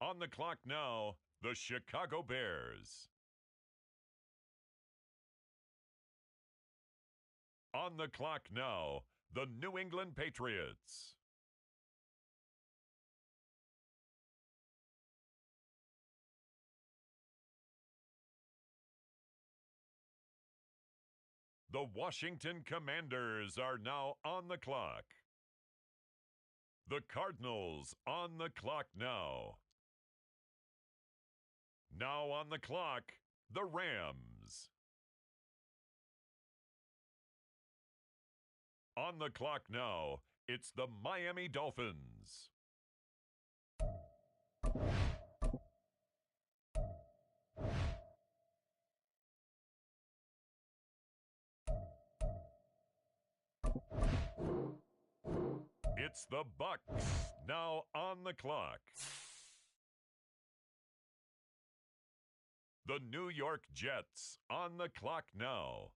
On the clock now, the Chicago Bears. On the clock now, the New England Patriots. The Washington Commanders are now on the clock. The Cardinals on the clock now. Now on the clock, the Rams. On the clock now, it's the Miami Dolphins. It's the Bucks, now on the clock. The New York Jets, on the clock now.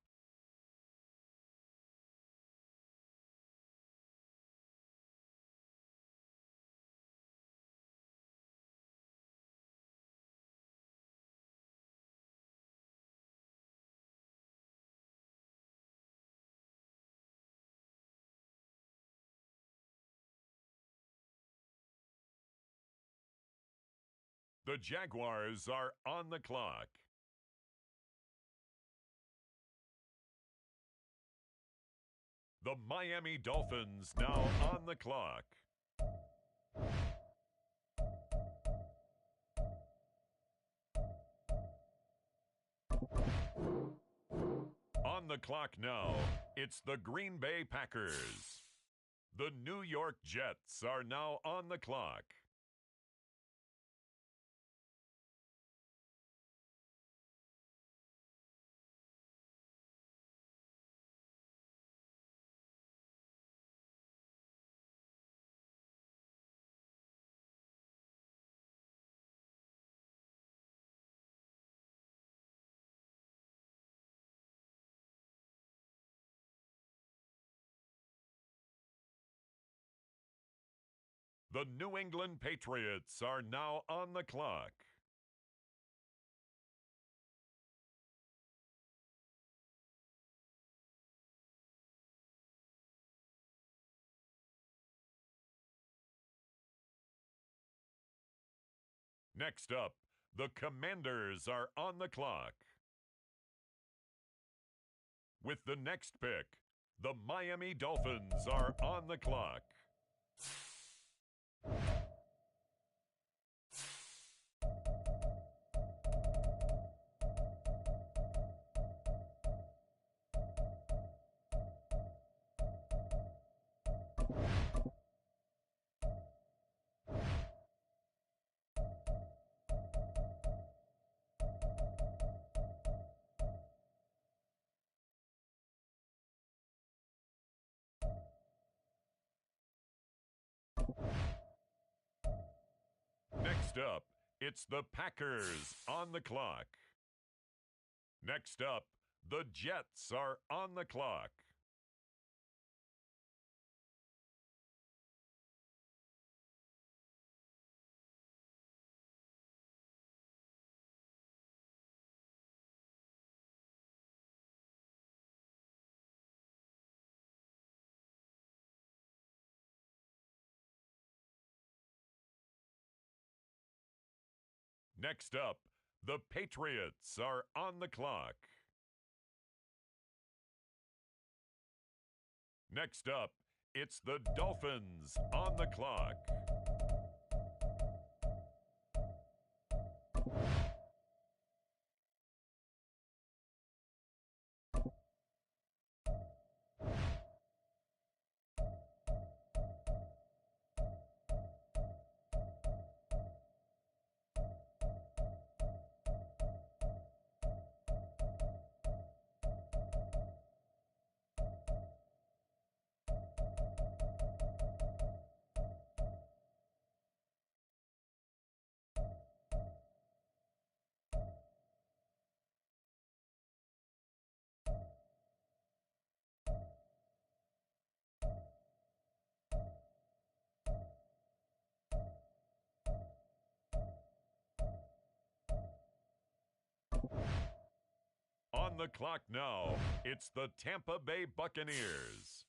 The Jaguars are on the clock. The Miami Dolphins now on the clock. On the clock now, it's the Green Bay Packers. The New York Jets are now on the clock. The New England Patriots are now on the clock. Next up, the Commanders are on the clock. With the next pick, the Miami Dolphins are on the clock. Next up, it's the Packers on the clock. Next up, the Jets are on the clock. Next up, the Patriots are on the clock. Next up, it's the Dolphins on the clock. the clock now, it's the Tampa Bay Buccaneers.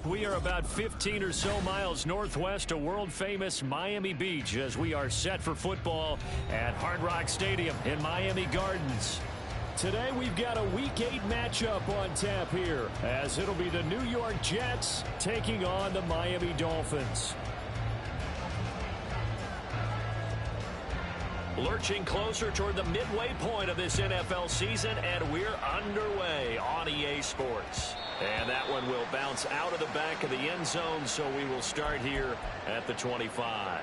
We are about 15 or so miles northwest of world-famous Miami Beach as we are set for football at Hard Rock Stadium in Miami Gardens. Today we've got a Week 8 matchup on tap here as it'll be the New York Jets taking on the Miami Dolphins. Lurching closer toward the midway point of this NFL season, and we're underway on EA Sports. And that one will bounce out of the back of the end zone, so we will start here at the 25.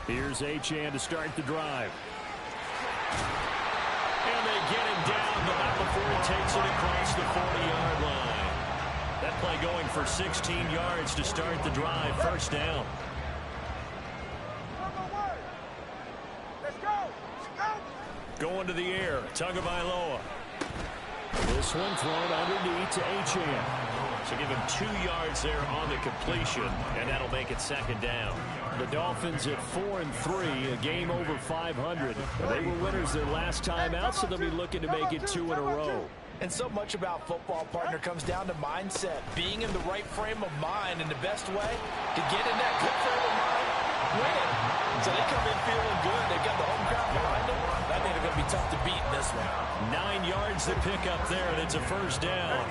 Here's Achane to start the drive. And they get him down, but not before he takes it across the 40-yard line. That play going for 16 yards to start the drive. First down. Going to the air, Tagovailoa. This one thrown underneath to Achane. So give him 2 yards there on the completion, and that'll make it second down. The Dolphins at 4-3, a game over 500. They were winners their last time out, so they'll be looking to make it 2 in a row. And so much about football, partner, comes down to mindset. Being in the right frame of mind, and the best way to get in that good frame of mind, win it. So they come in feeling good. They've got the home crowd behind them. I think they're going to be tough to beat in this one. 9 yards to pick up there, and it's a first down.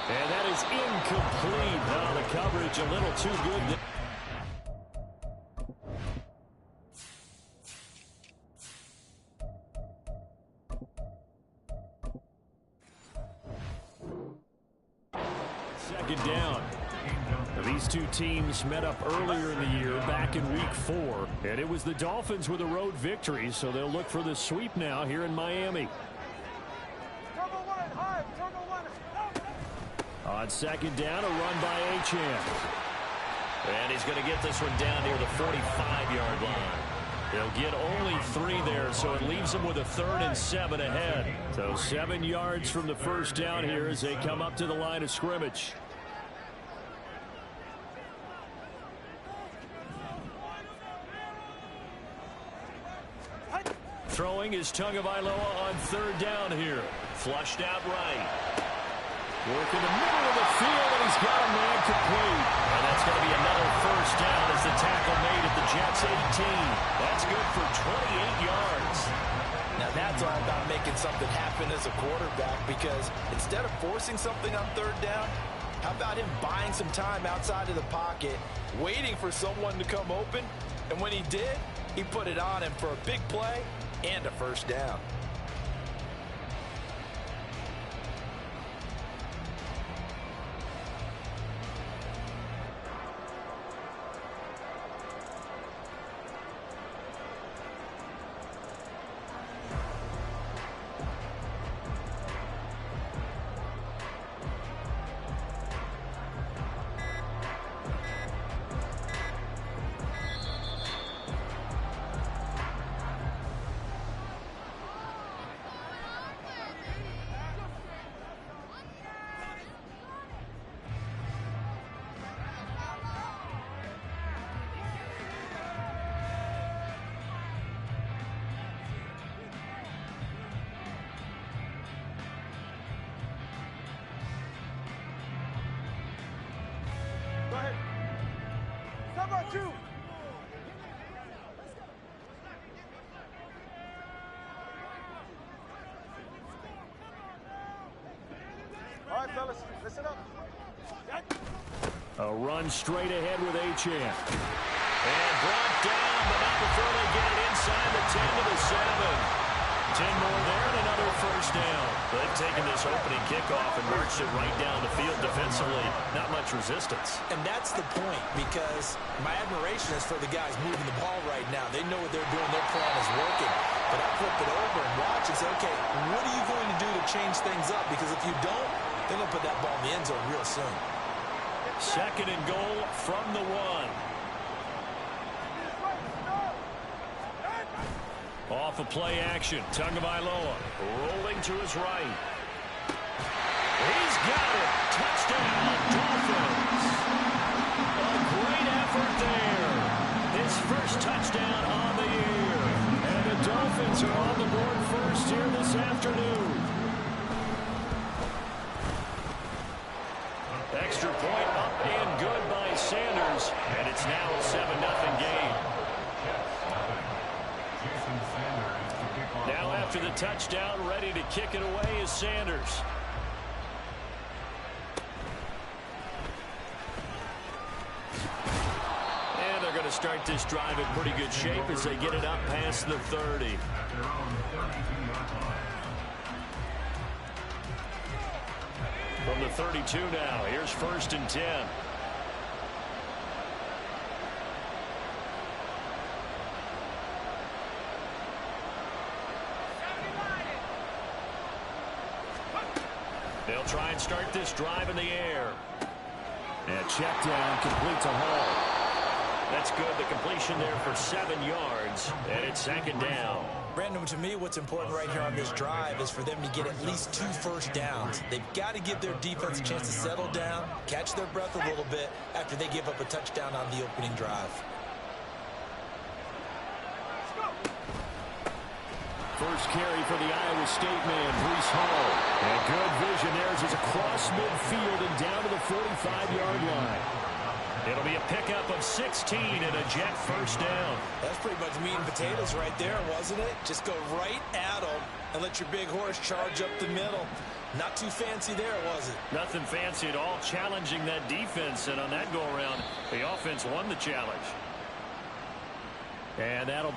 And that is incomplete. Now the coverage a little too good. Second down. These two teams met up earlier in the year, back in Week 4, and it was the Dolphins with a road victory, so they'll look for the sweep now here in Miami. On second down, a run by Achane. And he's going to get this one down near the 45-yard line. They'll get only 3 there, so it leaves them with a 3rd and 7 ahead. So 7 yards from the first down here as they come up to the line of scrimmage. Throwing is Tagovailoa on 3rd down here. Flushed out right. Work in the middle of the field, and he's got a man complete. And that's going to be another first down as the tackle made at the Jets' 18. That's good for 28 yards. Now that's all about making something happen as a quarterback, because instead of forcing something on 3rd down, how about him buying some time outside of the pocket, waiting for someone to come open, and when he did, he put it on him for a big play and a first down. A run straight ahead with Achane. And brought down, but not before they get it inside the 10 to the 7. 10 more there and another first down. They've taken this opening kickoff and marched it right down the field defensively. Not much resistance. And that's the point, because my admiration is for the guys moving the ball right now. They know what they're doing. Their plan is working. But I flip it over and watch and say, okay, what are you going to do to change things up? Because if you don't, they're going to put that ball in the end zone real soon. Second and goal from the 1. Off of play action, Tagovailoa rolling to his right. He's got it. Touchdown, Dolphins. A great effort there. His first touchdown on the year. And the Dolphins are on the board first here this afternoon. Extra point up and good by Sanders. And it's now a 7-0 game. Now after the touchdown, ready to kick it away is Sanders. And they're going to start this drive in pretty good shape as they get it up past the 30. From the 32 now, here's 1st and 10. They'll try and start this drive in the air. And check down, complete to Hall. That's good. The completion there for 7 yards, and it's 2nd down. Brandon, to me, what's important right here on this drive is for them to get at least 2 first downs. They've got to give their defense a chance to settle down, catch their breath a little bit after they give up a touchdown on the opening drive. First carry for the Iowa State man, Breece Hall. And good vision there as he's across midfield and down to the 45-yard line. It'll be a pickup of 16 and a Jet first down. That's pretty much meat and potatoes right there, wasn't it? Just go right at them and let your big horse charge up the middle. Not too fancy there, was it? Nothing fancy at all, challenging that defense. And on that go-around, the offense won the challenge. And that'll...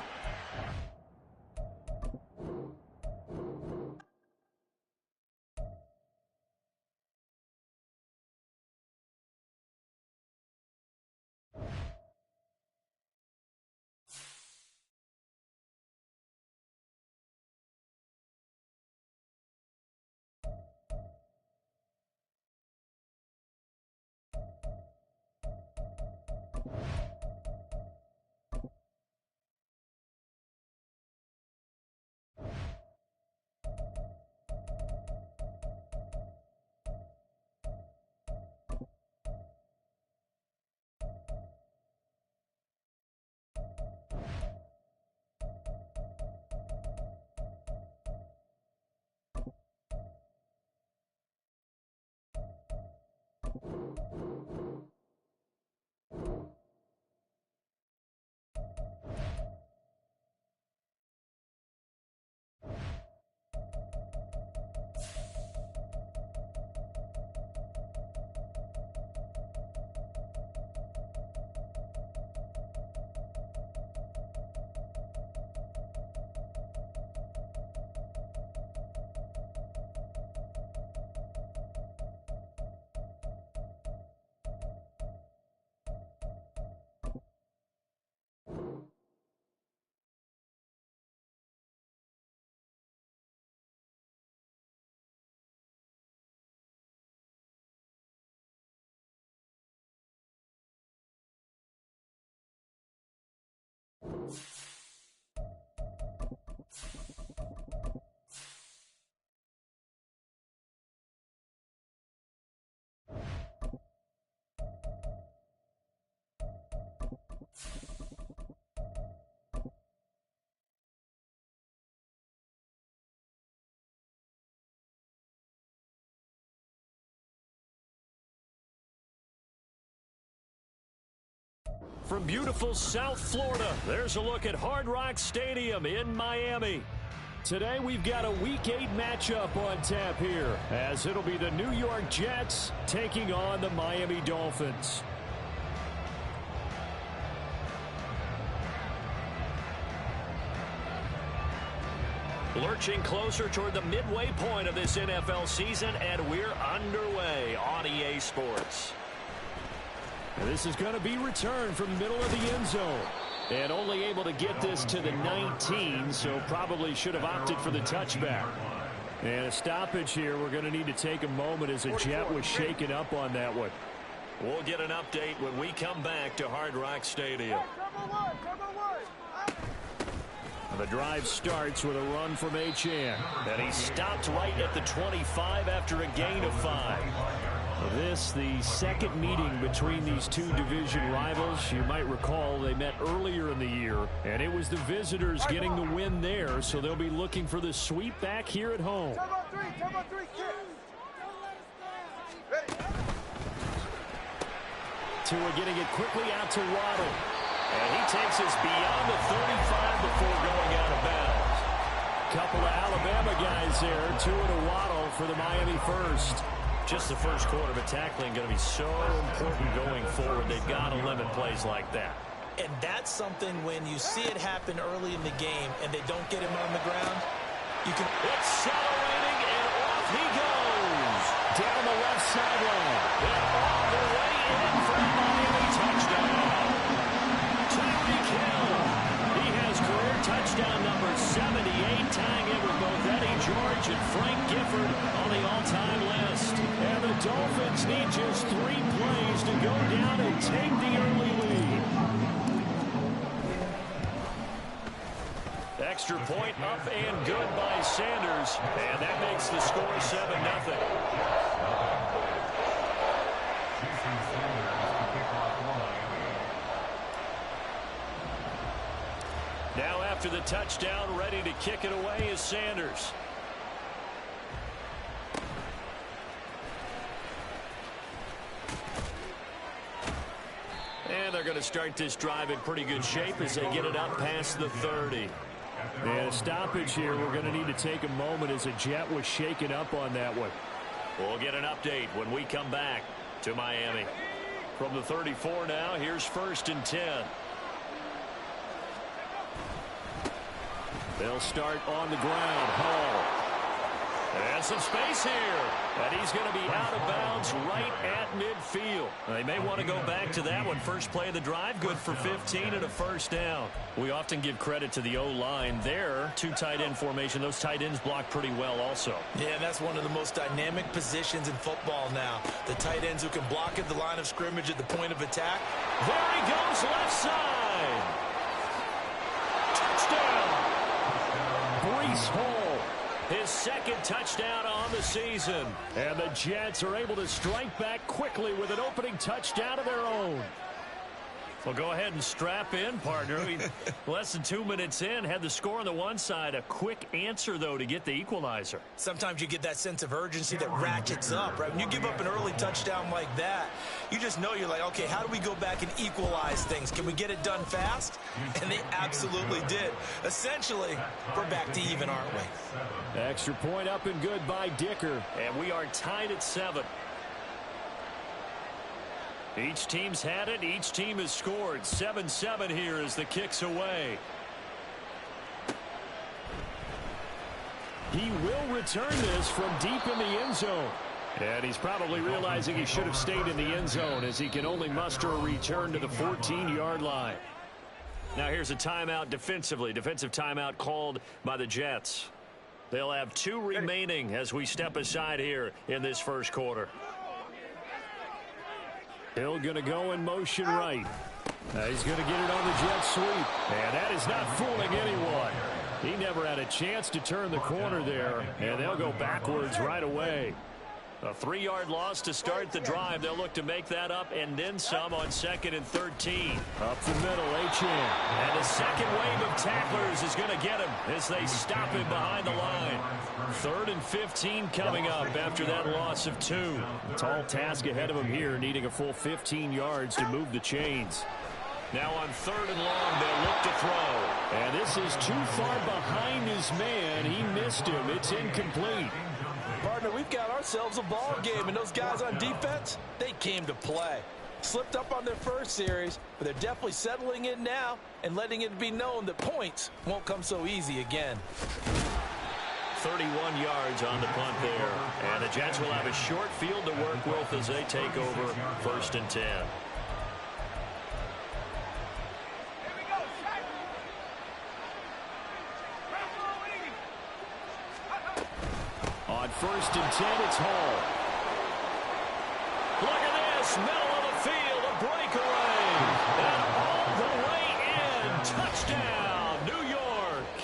From beautiful South Florida, there's a look at Hard Rock Stadium in Miami. Today we've got a Week 8 matchup on tap here, as it'll be the New York Jets taking on the Miami Dolphins. Lurching closer toward the midway point of this NFL season, and we're underway on EA Sports. And this is going to be returned from the middle of the end zone. And only able to get this to the 19, so probably should have opted for the touchback. And a stoppage here. We're going to need to take a moment as a Jet was shaken up on that one. We'll get an update when we come back to Hard Rock Stadium. The drive starts with a run from Achane. And he stopped right at the 25 after a gain of 5. This, the second meeting between these two division rivals. You might recall they met earlier in the year, and it was the visitors getting the win there, so they'll be looking for the sweep back here at home. Tua getting it quickly out to Waddle. And he takes us beyond the 35 before going out of bounds. Couple of Alabama guys there, Tua to Waddle for the Miami first. Just the first quarter, but tackling going to be so important going forward. They've got to limit plays like that. And that's something when you see it happen early in the game and they don't get him on the ground, you can... Accelerating, and off he goes. Down the left sideline. And all the way in for a Miami touchdown. Tyreek Hill. He has career touchdown number 78, tying it with both Eddie George and Frank Gifford on the all-time list. And the Dolphins need just 3 plays to go down and take the early lead. Extra point up and good by Sanders. And that makes the score 7-0. Now after the touchdown, ready to kick it away is Sanders. And they're going to start this drive in pretty good shape as they get it up past the 30. And a stoppage here. We're going to need to take a moment as a Jet was shaken up on that one. We'll get an update when we come back to Miami. From the 34 now, here's 1st and 10. They'll start on the ground. Hall. And some space here. And he's going to be out of bounds right at midfield. They may want to go back to that one. First play of the drive, good for 15 and a first down. We often give credit to the O-line there. 2 tight end formation. Those tight ends block pretty well also. Yeah, that's one of the most dynamic positions in football now. The tight ends who can block at the line of scrimmage at the point of attack. There he goes, left side. Touchdown. Breece Hall. His 2nd touchdown on the season. And the Jets are able to strike back quickly with an opening touchdown of their own. Well, go ahead and strap in, partner. Less than 2 minutes in, had the score on the one side. A quick answer, though, to get the equalizer. Sometimes you get that sense of urgency that ratchets up, right? When you give up an early touchdown like that, you just know you're like, okay, how do we go back and equalize things? Can we get it done fast? And they absolutely did. Essentially, we're back to even, aren't we? Extra point up and good by Dicker. And we are tied at 7. Each team's had it. Each team has scored. 7-7 here as the kick's away. He will return this from deep in the end zone. And he's probably realizing he should have stayed in the end zone as he can only muster a return to the 14-yard line. Now here's a timeout defensively. Defensive timeout called by the Jets. They'll have 2 remaining as we step aside here in this first quarter. Hill going to go in motion right. He's going to get it on the jet sweep. And that is not fooling anyone. He never had a chance to turn the corner there. And they'll go backwards right away. A 3-yard loss to start the drive. They'll look to make that up and then some on 2nd and 13. Up the middle, Achane. And a second wave of tacklers is going to get him as they stop him behind the line. 3rd and 15 coming up after that loss of 2. Tall task ahead of him here, needing a full 15 yards to move the chains. Now on 3rd and long, they'll look to throw. And this is too far behind his man. He missed him. It's incomplete. Partner, we've got ourselves a ball game, and those guys on defense, they came to play. Slipped up on their first series, but they're definitely settling in now and letting it be known that points won't come so easy again. 31 yards on the punt there, and the Jets will have a short field to work with as they take over 1st and 10. On 1st and 10, it's Hall. Look at this, middle of the field, a breakaway, and all the way in, touchdown, New York.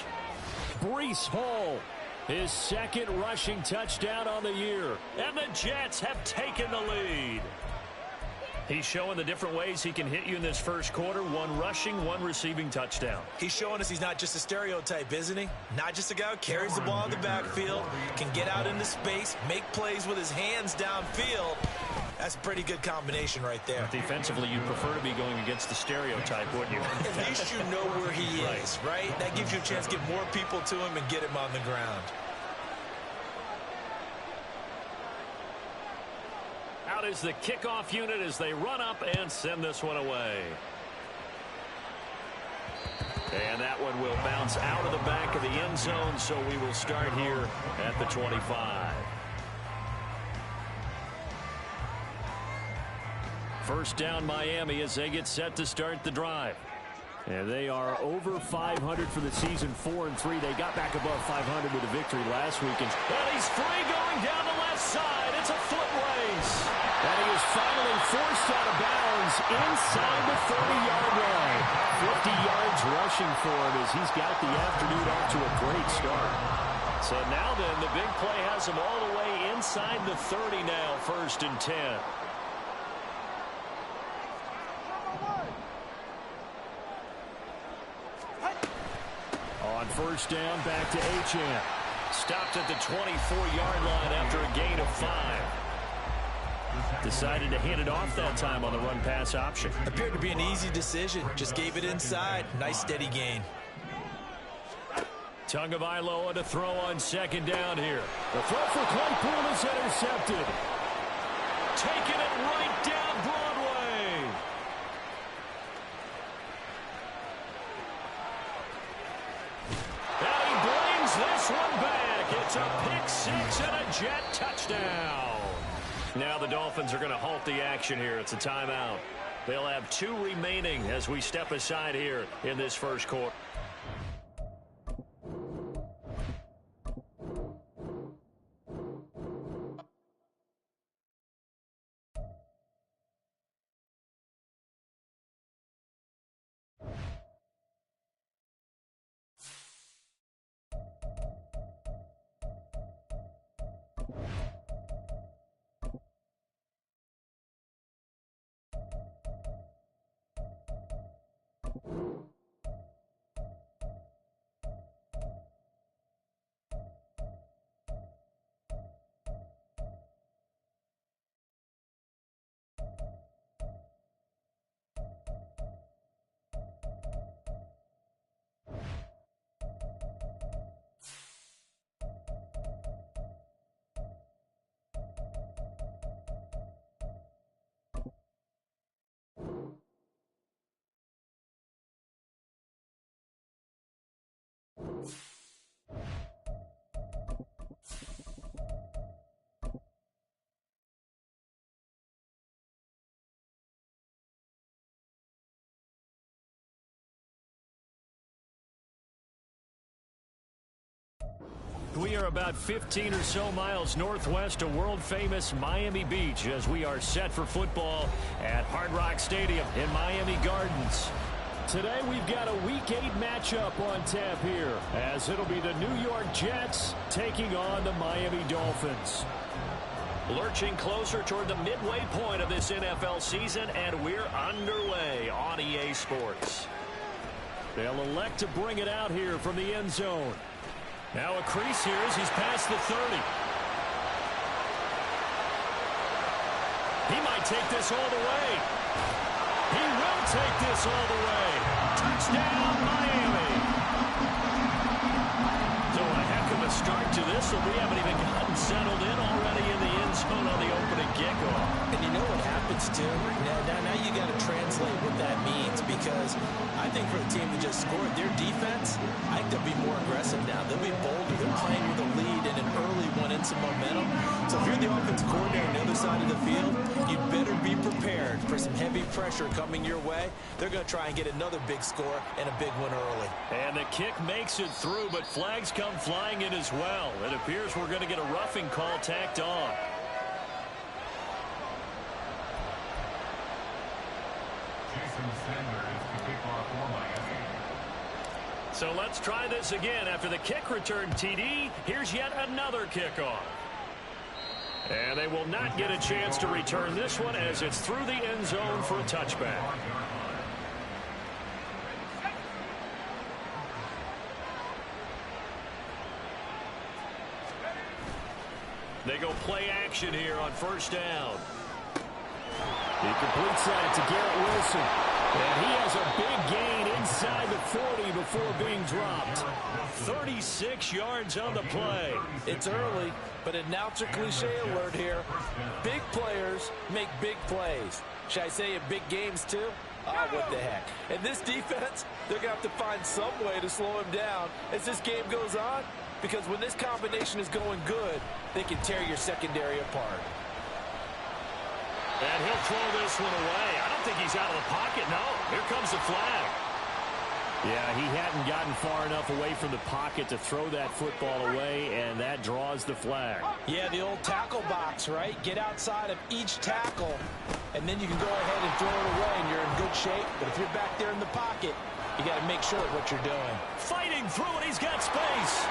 Breece Hall, his second rushing touchdown on the year. And the Jets have taken the lead. He's showing the different ways he can hit you in this first quarter. One rushing, one receiving touchdown. He's showing us he's not just a stereotype, isn't he? Not just a guy who carries the ball in the backfield, can get out into space, make plays with his hands downfield. That's a pretty good combination right there. Defensively, you'd prefer to be going against the stereotype, wouldn't you? At least you know where he is, right? That gives you a chance to get more people to him and get him on the ground. Out is the kickoff unit as they run up and send this one away. And that one will bounce out of the back of the end zone, so we will start here at the 25. First down Miami as they get set to start the drive. And they are over 500 for the season, 4-3. They got back above 500 with a victory last weekend. And he's free going down the left side. It's a foot race. And he is finally forced out of bounds inside the 30-yard line. 50 yards rushing for him as he's got the afternoon off to a great start. So now then, the big play has him all the way inside the 30 now, 1st and 10. On first down, back to Achane. Stopped at the 24-yard line after a gain of 5. Decided to hand it off that time on the run-pass option. Appeared to be an easy decision. Just gave it inside. Nice steady gain. Tagovailoa to throw on second down here. The throw for Claypool is intercepted. Taking it right down Broadway. And he brings this one back. It's a pick six and a Jet touchdown. Now the Dolphins are going to halt the action here. It's a timeout. They'll have 2 remaining as we step aside here in this first quarter. We are about 15 or so miles northwest of world-famous Miami Beach as we are set for football at Hard Rock Stadium in Miami Gardens. Today we've got a Week 8 matchup on tap here as it'll be the New York Jets taking on the Miami Dolphins. Lurching closer toward the midway point of this NFL season, and we're underway on EA Sports. They'll elect to bring it out here from the end zone. Now a crease here as he's past the 30. He might take this all the way. He will take this all the way. Touchdown, Miami. So a heck of a start to this one. We haven't even gotten settled in already in the end zone on the opening kickoff. And you know what happens, too? Now you got to translate what that means, because I think for the team that just scored, their defense, I think they'll be more aggressive now. They'll be bolder. They're playing with a lead and an early one and some momentum. So if you're the offensive coordinator on the other side of the field, you'd better be prepared for some heavy pressure coming your way. They're going to try and get another big score and a big one early. And the kick makes it through, but flags come flying in as well. It appears we're going to get a roughing call tacked on. So let's try this again. After the kick return TD, here's yet another kickoff. And they will not get a chance to return this one as it's through the end zone for a touchback. They go play action here on first down. He completes that to Garrett Wilson. And he has a big gain inside the 40 before being dropped. 36 yards on the play. It's early, but announcer cliche alert here. Big players make big plays. Should I say in big games too? Oh, what the heck. And this defense, they're going to have to find some way to slow him down as this game goes on. Because when this combination is going good, they can tear your secondary apart. And he'll throw this one away. I don't think he's out of the pocket, no. Here comes the flag. Yeah, he hadn't gotten far enough away from the pocket to throw that football away, and that draws the flag. Yeah, the old tackle box, right? Get outside of each tackle, and then you can go ahead and throw it away, and you're in good shape. But if you're back there in the pocket, you got to make sure of what you're doing. Fighting through it, he's got space.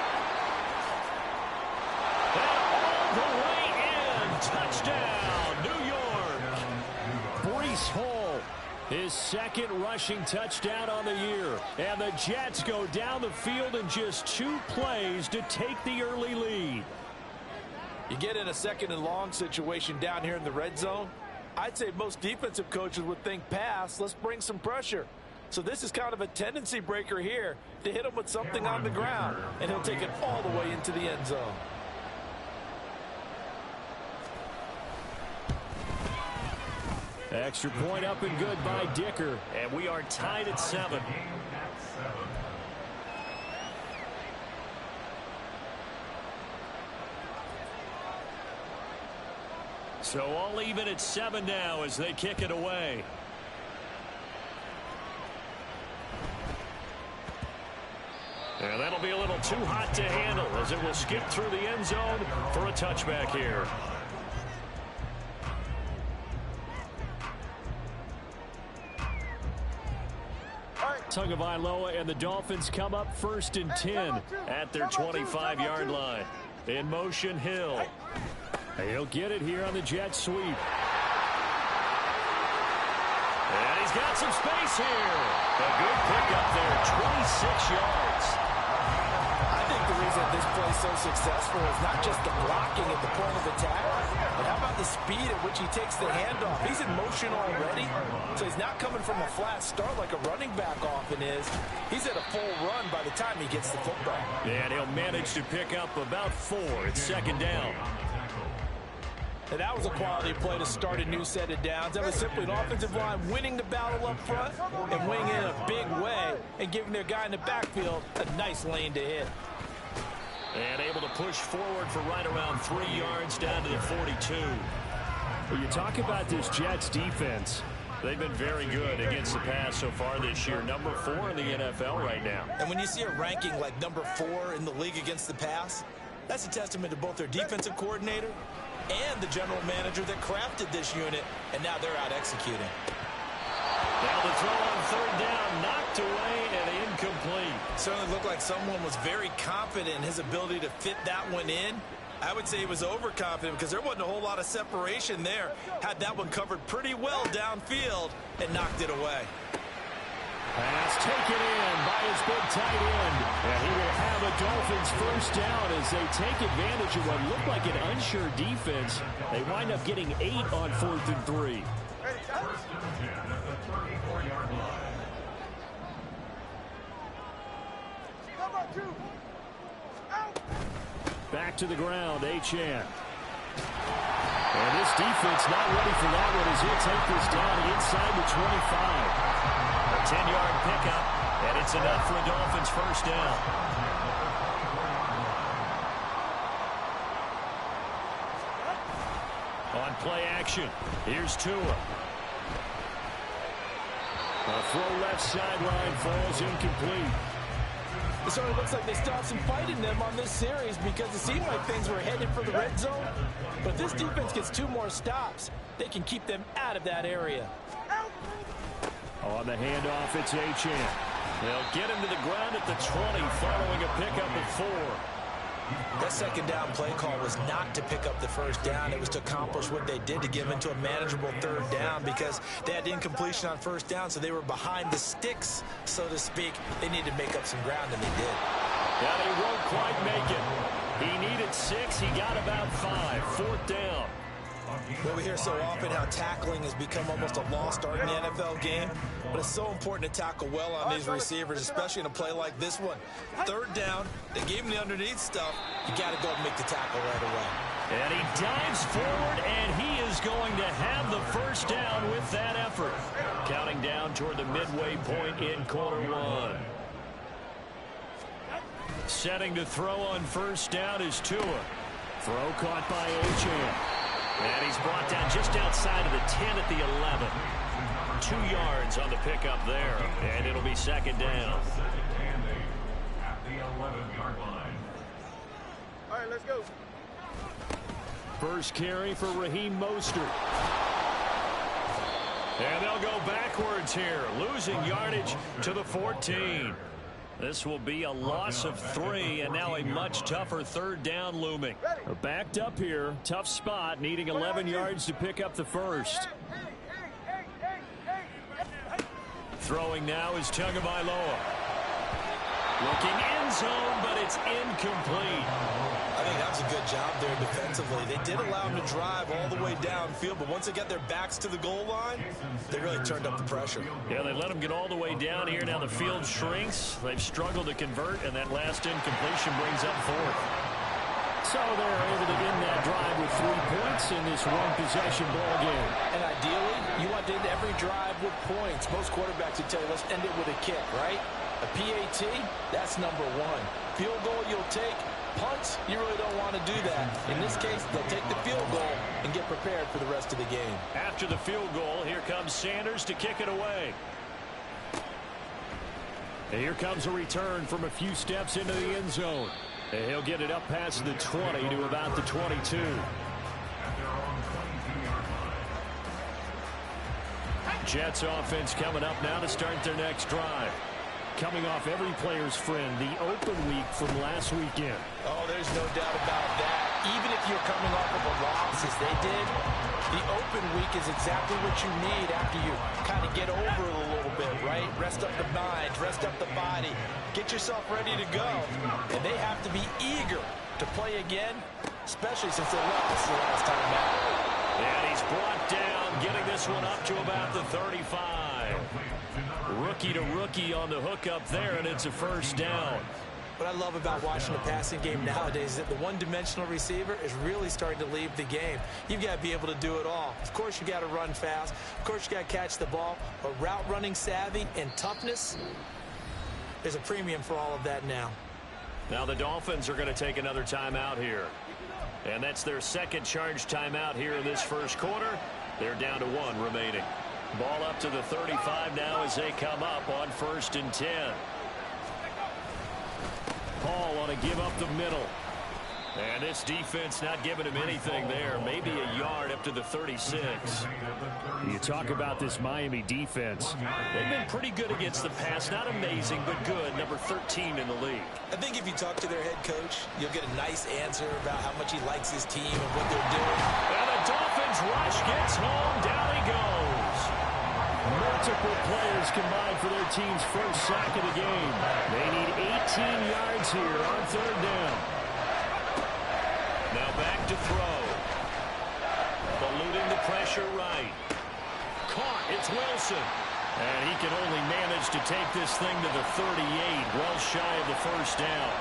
And all the way in. Touchdown, New York. Breece Hall, his second rushing touchdown on the year. And the Jets go down the field in just 2 plays to take the early lead. You get in a second and long situation down here in the red zone. I'd say most defensive coaches would think pass. Let's bring some pressure. So this is kind of a tendency breaker here to hit him with something on the ground. And he'll take it all the way into the end zone. Extra point up and good by Dicker. And we are tied at 7. So all even at 7 now as they kick it away. And that'll be a little too hot to handle as it will skip through the end zone for a touchback here. Tagovailoa and the Dolphins come up 1st and 10 at their 25-yard line. In motion, Hill. He'll get it here on the jet sweep. And he's got some space here. A good pickup there, 26 yards. I think the reason this play is so successful is not just the blocking at the point of attack, but how about the speed at which he takes the handoff? He's in motion already, so he's not coming from a flat start like a running back often is. He's at a full run by the time he gets the football. And he'll manage to pick up about 4. It's 2nd down. And that was a quality play to start a new set of downs. That was simply an offensive line winning the battle up front and winning it in a big way and giving their guy in the backfield a nice lane to hit. And able to push forward for right around 3 yards down to the 42. Well, you talk about this Jets defense. They've been very good against the pass so far this year. Number 4 in the NFL right now. And when you see a ranking like number 4 in the league against the pass, that's a testament to both their defensive coordinator and the general manager that crafted this unit, and now they're out executing. Now the throw on 3rd down, knocked away and incomplete. Certainly looked like someone was very confident in his ability to fit that one in. I would say he was overconfident because there wasn't a whole lot of separation there. Had that one covered pretty well downfield and knocked it away. Pass taken in by his big tight end. And he will have a Dolphins 1st down as they take advantage of what looked like an unsure defense. They wind up getting 8 on 4th and 3. Back to the ground, Achane. And this defense not ready for that one as he'll take this down inside the 25. A 10-yard pickup, and it's enough for a Dolphins 1st down. On play action, here's Tua. A throw left sideline falls incomplete. It certainly looks like they still have some fight in them on this series because it seemed like things were headed for the red zone. But if this defense gets 2 more stops, they can keep them out of that area. On the handoff, it's Achane. They'll get him to the ground at the 20 following a pickup at 4. That second down play call was not to pick up the first down. It was to accomplish what they did, to give into a manageable third down, because they had incompletion on first down, so they were behind the sticks, so to speak. They needed to make up some ground, and they did. Yeah, they won't quite make it. He needed 6. He got about 5. Fourth down. Well, we hear so often how tackling has become almost a lost art in the NFL game, but it's so important to tackle well on these receivers, especially in a play like this one. Third down, they gave him the underneath stuff. You got to go and make the tackle right away. And he dives forward, and he is going to have the first down with that effort. Counting down toward the midway point in quarter 1. Setting to throw on first down is Tua. Throw caught by Achane. And he's brought down just outside of the 10 at the 11. 2 yards on the pickup there, and it'll be second down. At the 11-yard line. All right, let's go. First carry for Raheem Mostert. And they'll go backwards here, losing yardage to the 14. This will be a loss of 3, and now a much tougher third down looming. They're backed up here. Tough spot, needing 11 yards to pick up the first. Throwing now is Tagovailoa. Looking end zone, but it's incomplete. I think that was a good job there defensively. They did allow him to drive all the way downfield, but once they got their backs to the goal line, they really turned up the pressure. Yeah, they let him get all the way down here. Now the field shrinks. They've struggled to convert, and that last incompletion brings up 4th. So they're able to end that drive with 3 points in this one-possession ball game. And ideally, you want to end every drive with points. Most quarterbacks would tell you, let's end it with a kick, right? A PAT, that's number 1. Field goal you'll take. Punts, you really don't want to do that. In this case, they'll take the field goal and get prepared for the rest of the game. After the field goal, here comes Sanders to kick it away. And here comes a return from a few steps into the end zone. And he'll get it up past the 20 to about the 22. Jets offense coming up now to start their next drive. Coming off every player's friend, the open week from last weekend. Oh, there's no doubt about that. Even if you're coming off of a loss as they did, the open week is exactly what you need after you kind of get over it a little bit, right? Rest up the mind, rest up the body, get yourself ready to go. And they have to be eager to play again, especially since they lost the last time out. And he's brought down, getting this one up to about the 35. Rookie to rookie on the hookup there, and it's a first down. What I love about watching the passing game nowadays is that the one-dimensional receiver is really starting to leave the game. You've got to be able to do it all. Of course, you got to run fast. Of course, you got to catch the ball. But route running savvy and toughness, there's a premium for all of that now. Now the Dolphins are going to take another timeout here. And that's their second charge timeout here in this first quarter. They're down to 1 remaining. Ball up to the 35 now as they come up on 1st and 10. Paul on a give up the middle. And this defense not giving him anything there. Maybe a yard up to the 36. You talk about this Miami defense. They've been pretty good against the pass. Not amazing, but good. Number 13 in the league. I think if you talk to their head coach, you'll get a nice answer about how much he likes his team and what they're doing. And the Dolphins rush gets home. Down he goes. Multiple players combined for their team's first sack of the game. They need 18 yards here on 3rd down. Now back to throw. Eluding the pressure right. Caught. It's Wilson. And he can only manage to take this thing to the 38, well shy of the first down.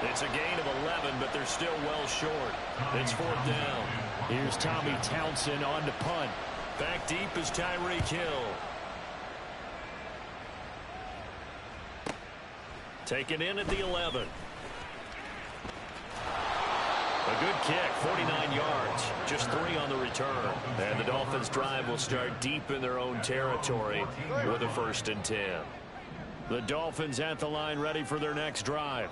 It's a gain of 11, but they're still well short. It's 4th down. Here's Tommy Townsend on to punt. Back deep is Tyreek Hill. Taken in at the 11. A good kick, 49 yards, just 3 on the return. And the Dolphins' drive will start deep in their own territory with a 1st and 10. The Dolphins at the line ready for their next drive.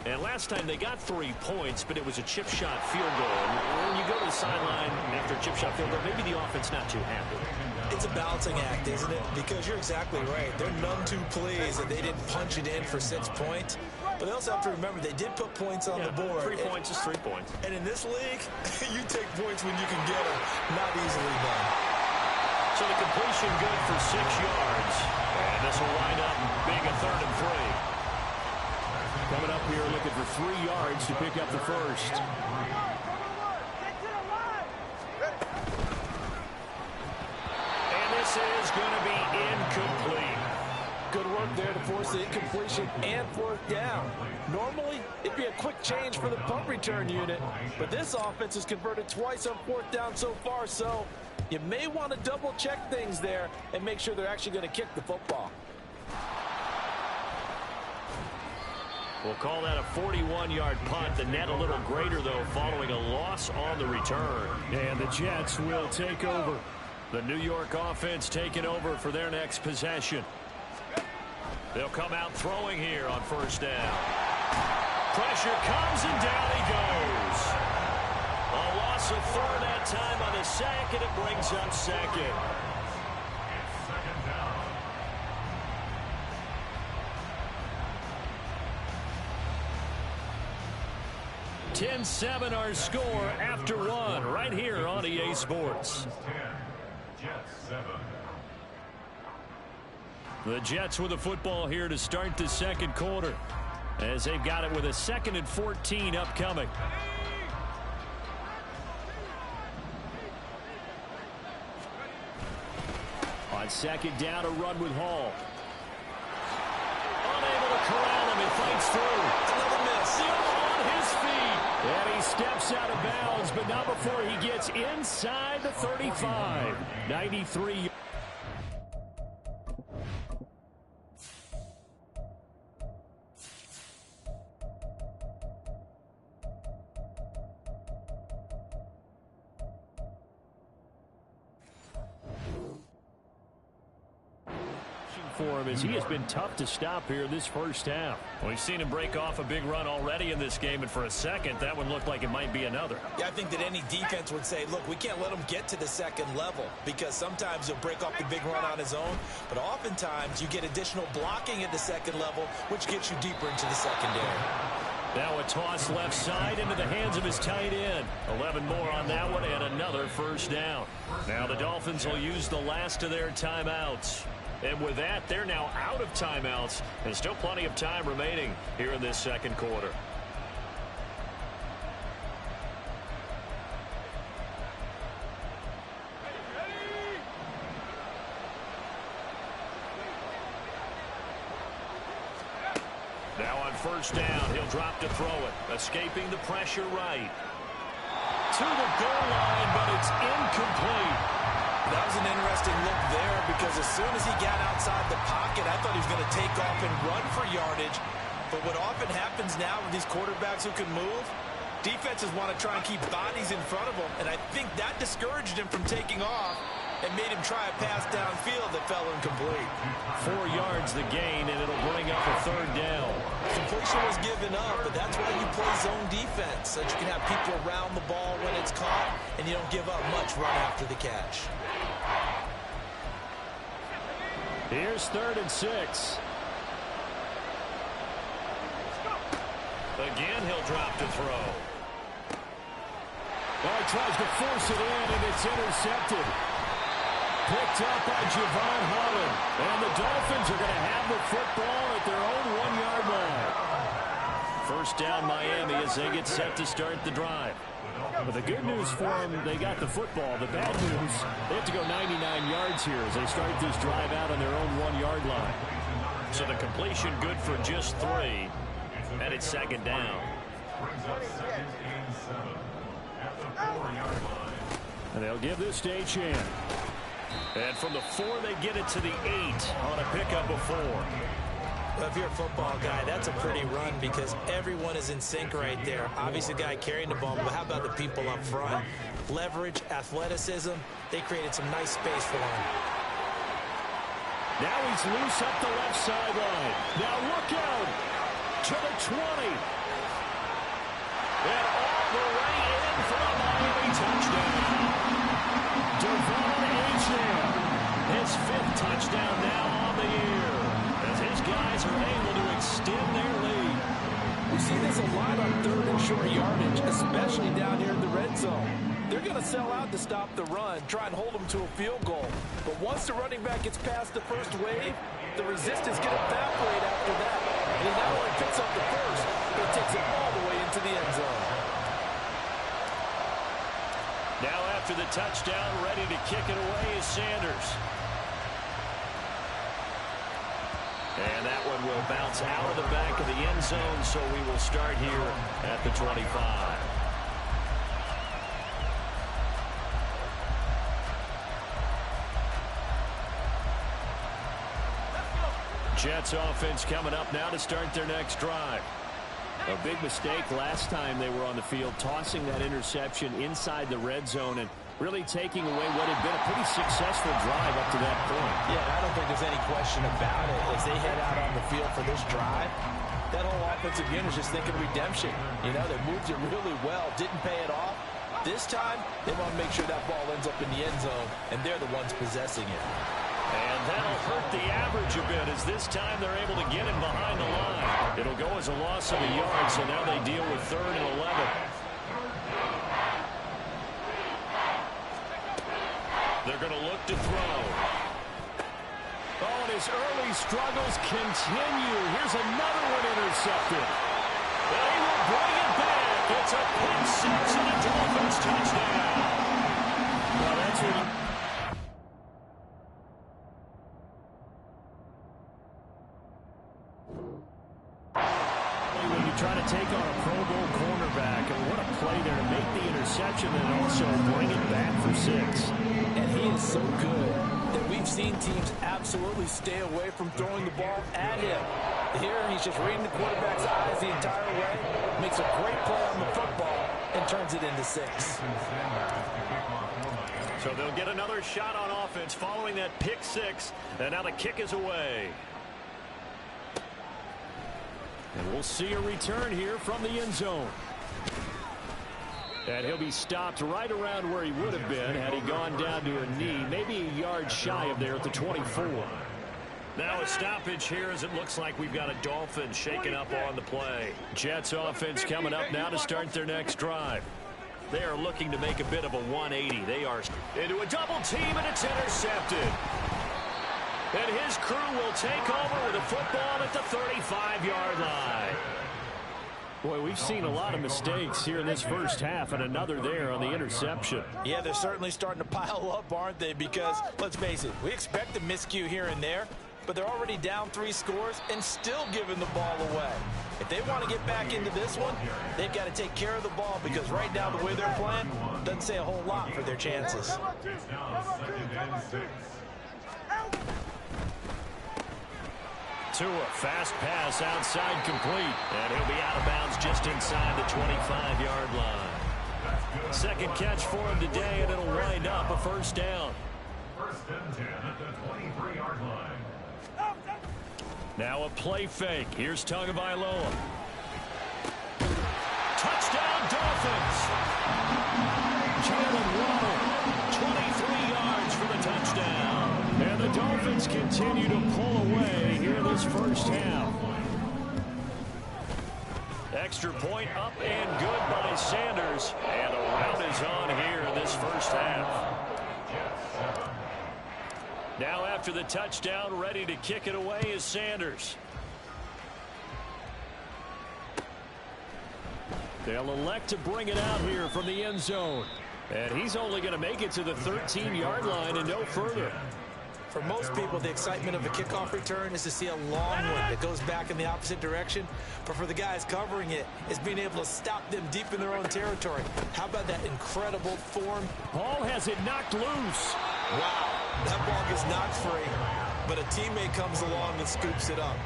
And last time they got 3 points, but it was a chip shot field goal. And when you go to the sideline after a chip shot field goal, maybe the offense not too happy. It's a balancing act, isn't it? Because you're exactly right. They're none too pleased that they didn't punch it in for 6 points. But they also have to remember they did put points on the board. 3 points is 3 points. And in this league, you take points when you can get them. Not easily done. So the completion good for 6 yards. And this will wind up being a 3rd and 3. Coming up here looking for 3 yards to pick up the first. And this is going to be incomplete. Good work there to force the incompletion and 4th down. Normally, it'd be a quick change for the punt return unit, but this offense has converted twice on 4th down so far, so you may want to double-check things there and make sure they're actually going to kick the football. We'll call that a 41-yard punt. The net a little greater, though, following a loss on the return. And the Jets will take over. The New York offense taking over for their next possession. They'll come out throwing here on 1st down. Pressure comes and down he goes. A loss of 4 that time on the sack, and it brings up 2nd. 10-7 our score after 1 right here on EA Sports. The Jets with the football here to start the 2nd quarter as they've got it with a 2nd and 14 upcoming. On 2nd down, a run with Hall. Unable to corral him. He fights through. Another miss. On his feet. And he steps out of bounds, but not before he gets inside the 35. 93. For him as he has been tough to stop here this 1st half. We've seen him break off a big run already in this game, and for a second, that one looked like it might be another. Yeah, I think that any defense would say, look, we can't let him get to the 2nd level because sometimes he'll break off the big run on his own, but oftentimes you get additional blocking at the 2nd level, which gets you deeper into the secondary. Now a toss left side into the hands of his tight end. 11 more on that one and another 1st down. Now the Dolphins will use the last of their timeouts. And with that, they're now out of timeouts and still plenty of time remaining here in this 2nd quarter. Now on 1st down, he'll drop to throw it, escaping the pressure right. To the goal line, but it's incomplete. That was an interesting look there because as soon as he got outside the pocket, I thought he was going to take off and run for yardage. But what often happens now with these quarterbacks who can move, defenses want to try and keep bodies in front of them, and I think that discouraged him from taking off and made him try a pass downfield that fell incomplete. 4 yards the gain, and it'll bring up a 3rd down. Completion was given up, but that's why you play zone defense, so that you can have people around the ball when it's caught, and you don't give up much right after the catch. Here's 3rd and 6. Again, he'll drop to throw. Well, he tries to force it in, and it's intercepted. Picked up by Javon Holland. And the Dolphins are going to have the football at their own 1-yard line. 1st down Miami as they get set to start the drive. But the good news for them, they got the football. The bad news, they have to go 99 yards here as they start this drive out on their own 1-yard line. So the completion good for just 3. And it's 2nd down. And they'll give this to Chan. And from the 4, they get it to the 8 on a pickup of 4. Well, if you're a football guy, that's a pretty run because everyone is in sync right there. Obviously, the guy carrying the ball, but how about the people up front? Leverage, athleticism, they created some nice space for him. Now he's loose up the left sideline. Now look out to the 20. And all the way in for a Miami touchdown. Devon Achane touchdown now on the year, as his guys are able to extend their lead. We see this a lot on third and short yardage, especially down here in the red zone. They're going to sell out to stop the run, try and hold them to a field goal. But once the running back gets past the first wave, the resistance can evaporate after that. And he not only picks up the first, but takes it all the way into the end zone. Now after the touchdown, ready to kick it away is Sanders. And that one will bounce out of the back of the end zone, so we will start here at the 25. Jets offense coming up now to start their next drive. A big mistake last time they were on the field, tossing that interception inside the red zone and really taking away what had been a pretty successful drive up to that point. Yeah, I don't think there's any question about it. As they head out on the field for this drive, that whole offensive unit is just thinking redemption. You know, they moved it really well, didn't pay it off. This time, they want to make sure that ball ends up in the end zone, and they're the ones possessing it. And that'll hurt the average a bit, as this time they're able to get him behind the line. It'll go as a loss of a yard, so now they deal with 3rd and 11. They're going to look to throw. Oh, and his early struggles continue. Here's another one intercepted. They will bring it back. It's a pick six and a Dolphins touchdown. Well, that's what when you try to take on a Pro Bowl cornerback, and what a play there to make the interception and also bring it back for 6. And he is so good that we've seen teams absolutely stay away from throwing the ball at him. Here, he's just reading the quarterback's eyes the entire way, makes a great play on the football, and turns it into 6. So they'll get another shot on offense following that pick 6, and now the kick is away. And we'll see a return here from the end zone. And he'll be stopped right around where he would have been had he gone down to a knee, maybe a yard shy of there at the 24. Now a stoppage here as it looks like we've got a Dolphin shaking up on the play. Jets offense coming up now to start their next drive. They are looking to make a bit of a 180. They are into a double team, and it's intercepted. And his crew will take over with a football at the 35-yard line. Boy, we've seen a lot of mistakes here in this first half, and another there on the interception. Yeah, they're certainly starting to pile up, aren't they? Because, let's face it, we expect a miscue here and there, but they're already down 3 scores and still giving the ball away. If they want to get back into this one, they've got to take care of the ball, because right now the way they're playing doesn't say a whole lot for their chances. Tua, fast pass outside, complete. And he'll be out of bounds just inside the 25-yard line. Second catch for him today, and it'll wind up a first down. First and 10 at the 23-yard line. Now a play fake. Here's Tagovailoa. Touchdown, Dolphins! Jalen Waddle, 23 yards for the touchdown. And the Dolphins continue to pull away here in this first half. Extra point up and good by Sanders. And a rout is on here in this first half. Now after the touchdown, ready to kick it away is Sanders. They'll elect to bring it out here from the end zone. And he's only going to make it to the 13-yard line and no further. For most people, the excitement of a kickoff return is to see a long one that goes back in the opposite direction. But for the guys covering it, it's being able to stop them deep in their own territory. How about that incredible form? Ball has it knocked loose. Wow, that ball gets knocked free, but a teammate comes along and scoops it up.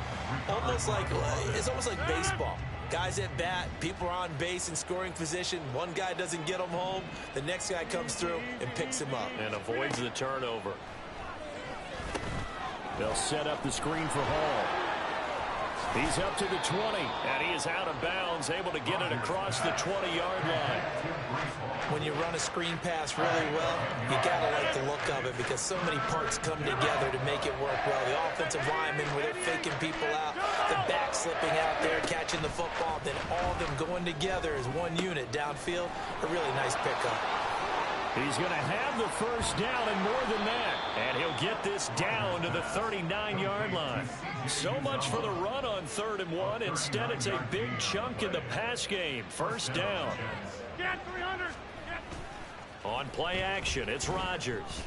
It's almost like baseball. Guys at bat, people are on base in scoring position. One guy doesn't get him home. The next guy comes through and picks him up. And avoids the turnover. They'll set up the screen for Hall. He's up to the 20, and he is out of bounds, able to get it across the 20-yard line. When you run a screen pass really well, you got to like the look of it because so many parts come together to make it work well. The offensive linemen, where they're faking people out, the back slipping out there, catching the football, then all of them going together as one unit downfield. A really nice pickup. He's going to have the first down and more than that. And he'll get this down to the 39-yard line. So much for the run on 3rd and 1. Instead, it's a big chunk in the pass game. First down. Get 300. On play action, it's Rodgers.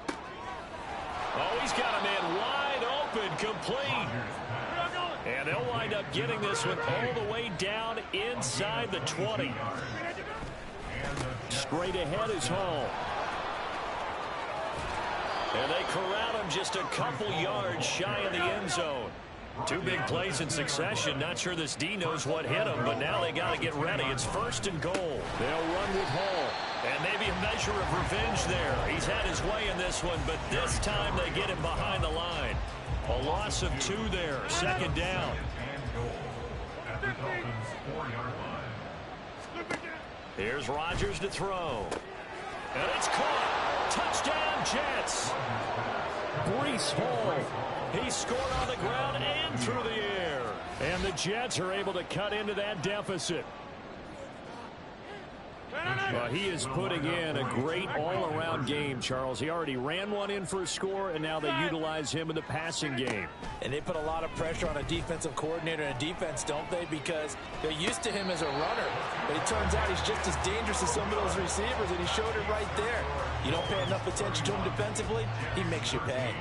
Oh, he's got a man wide open, complete. And they'll wind up getting this one all the way down inside the 20. Straight ahead is Hall. And they corral him just a couple yards shy of the end zone. Two big plays in succession. Not sure this D knows what hit him, but now they got to get ready. It's 1st and goal. They'll run with Hall. And maybe a measure of revenge there. He's had his way in this one, but this time they get him behind the line. A loss of 2 there. 2nd down. Here's Rodgers to throw. And it's caught. Touchdown, Jets. Breece Hall. He scored on the ground and through the air. And the Jets are able to cut into that deficit. Well, he is putting in a great all-around game, Charles. He already ran one in for a score, and now they utilize him in the passing game. And they put a lot of pressure on a defensive coordinator and a defense, don't they? Because they're used to him as a runner. But it turns out he's just as dangerous as some of those receivers, and he showed it right there. You don't pay enough attention to him defensively, he makes you pay.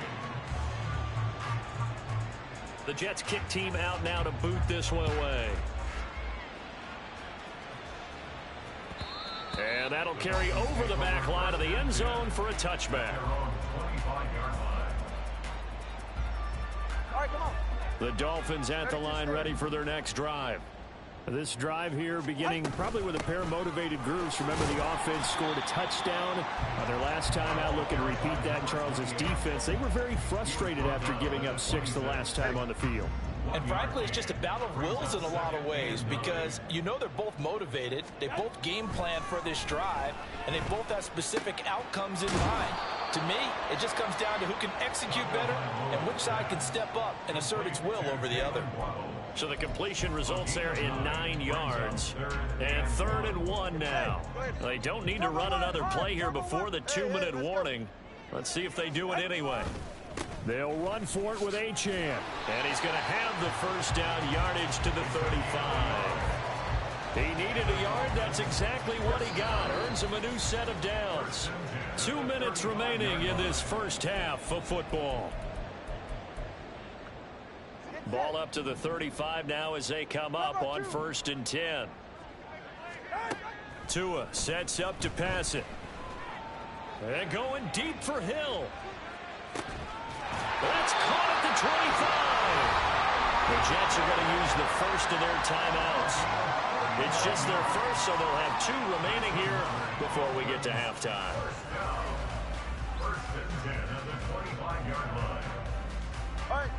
The Jets kick team out now to boot this one away. And that'll carry over the back line of the end zone for a touchback. All right, come on. The Dolphins at the line ready for their next drive. This drive here beginning probably with a pair of motivated groups. Remember, the offense scored a touchdown their last time out. Looking to repeat that in Charles's defense. They were very frustrated after giving up 6 the last time on the field. And frankly, it's just a battle of wills in a lot of ways because you know they're both motivated. They both game plan for this drive, and they both have specific outcomes in mind. To me, it just comes down to who can execute better and which side can step up and assert its will over the other. So the completion results there in 9 yards. And 3rd and 1 now. They don't need to run another play here before the 2-minute warning. Let's see if they do it anyway. They'll run for it with Achane. And he's going to have the first down yardage to the 35. He needed a yard. That's exactly what he got. Earns him a new set of downs. 2 minutes remaining in this first half of football. Ball up to the 35 now as they come up on 1st and 10. Tua sets up to pass it. And going deep for Hill. That's caught at the 25. The Jets are going to use the first of their timeouts. It's just their first, so they'll have 2 remaining here before we get to halftime. 1st and 10 at the 25-yard line. All right.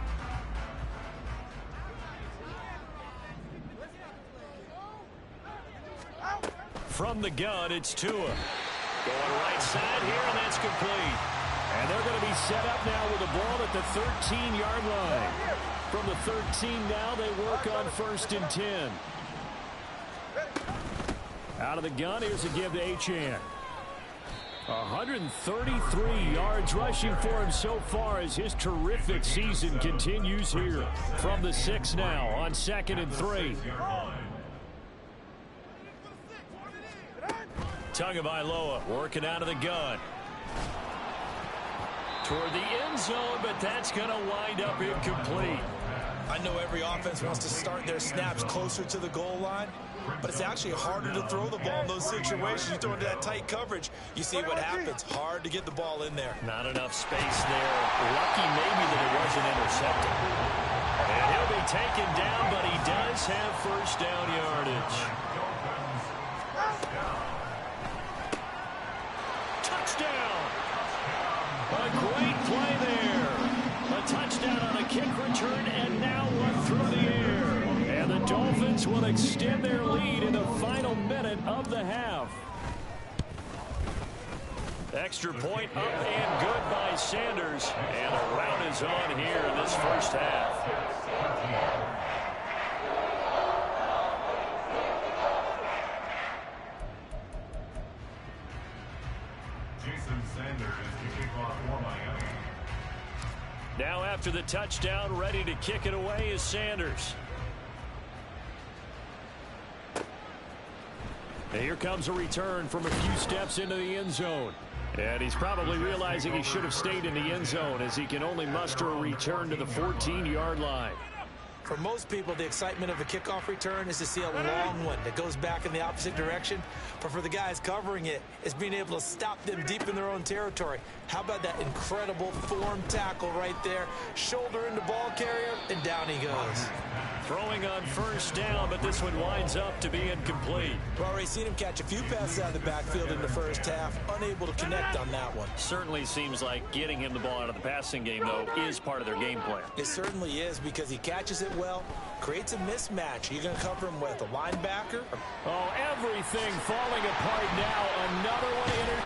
From the gun, it's Tua. Going right side here, and that's complete. And they're going to be set up now with the ball at the 13-yard line. From the 13 now, they work on 1st and 10. Out of the gun, here's a give to Achane. 133 yards rushing for him so far as his terrific season continues here. From the 6 now on 2nd and 3. Tagovailoa working out of the gun. Toward the end zone, but that's going to wind up incomplete. I know every offense wants to start their snaps closer to the goal line, but it's actually harder to throw the ball in those situations. You throw into that tight coverage, you see what happens. Hard to get the ball in there. Not enough space there. Lucky maybe that it wasn't intercepted. And he'll be taken down, but he does have first down yardage. Touchdown! A great play there. A touchdown on a kick return, and now one through the air. And the Dolphins will extend their lead in the final minute of the half. Extra point up and good by Sanders. And a rout is on here in this first half. Jason Sanders is the kickoff for Miami. Now after the touchdown, ready to kick it away is Sanders. And here comes a return from a few steps into the end zone. And he's probably realizing he should have stayed in the end zone as he can only muster a return to the 14-yard line. For most people, the excitement of a kickoff return is to see a long one that goes back in the opposite direction. But for the guys covering it, it's being able to stop them deep in their own territory. How about that incredible form tackle right there? Shoulder into ball carrier, and down he goes. Throwing on first down, but this one winds up to be incomplete. We've already seen him catch a few passes out of the backfield in the first half, unable to connect on that one. Certainly seems like getting him the ball out of the passing game, though, is part of their game plan. It certainly is, because he catches it well, creates a mismatch. You're going to cover him with a linebacker. Oh, everything falling apart now. Another one in.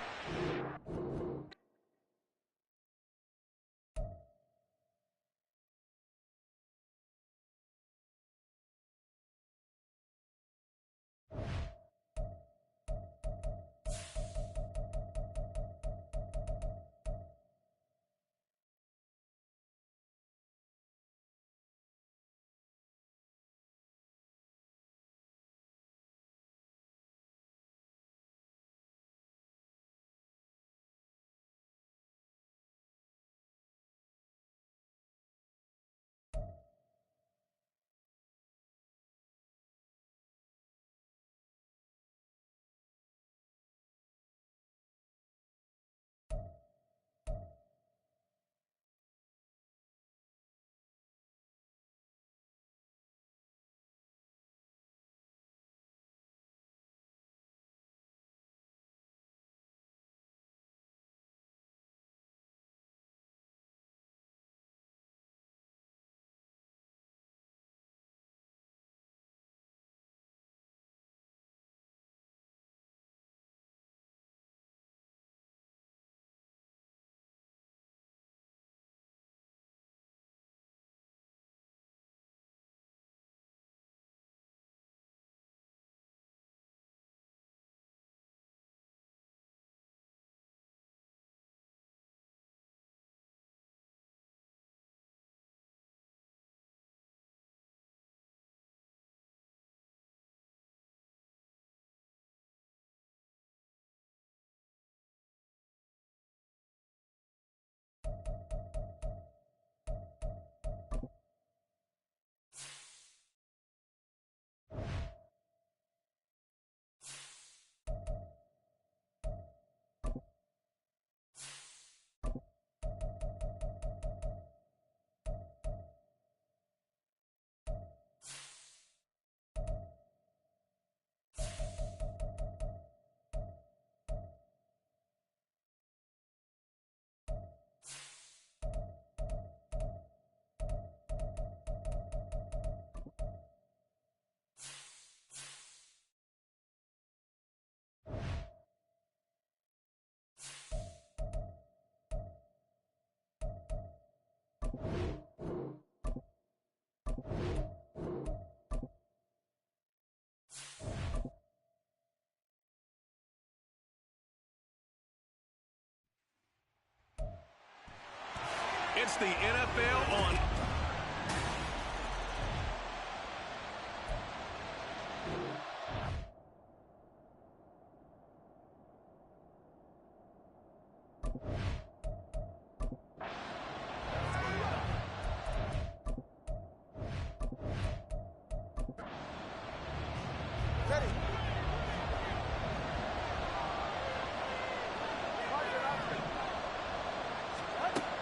It's the NFL on.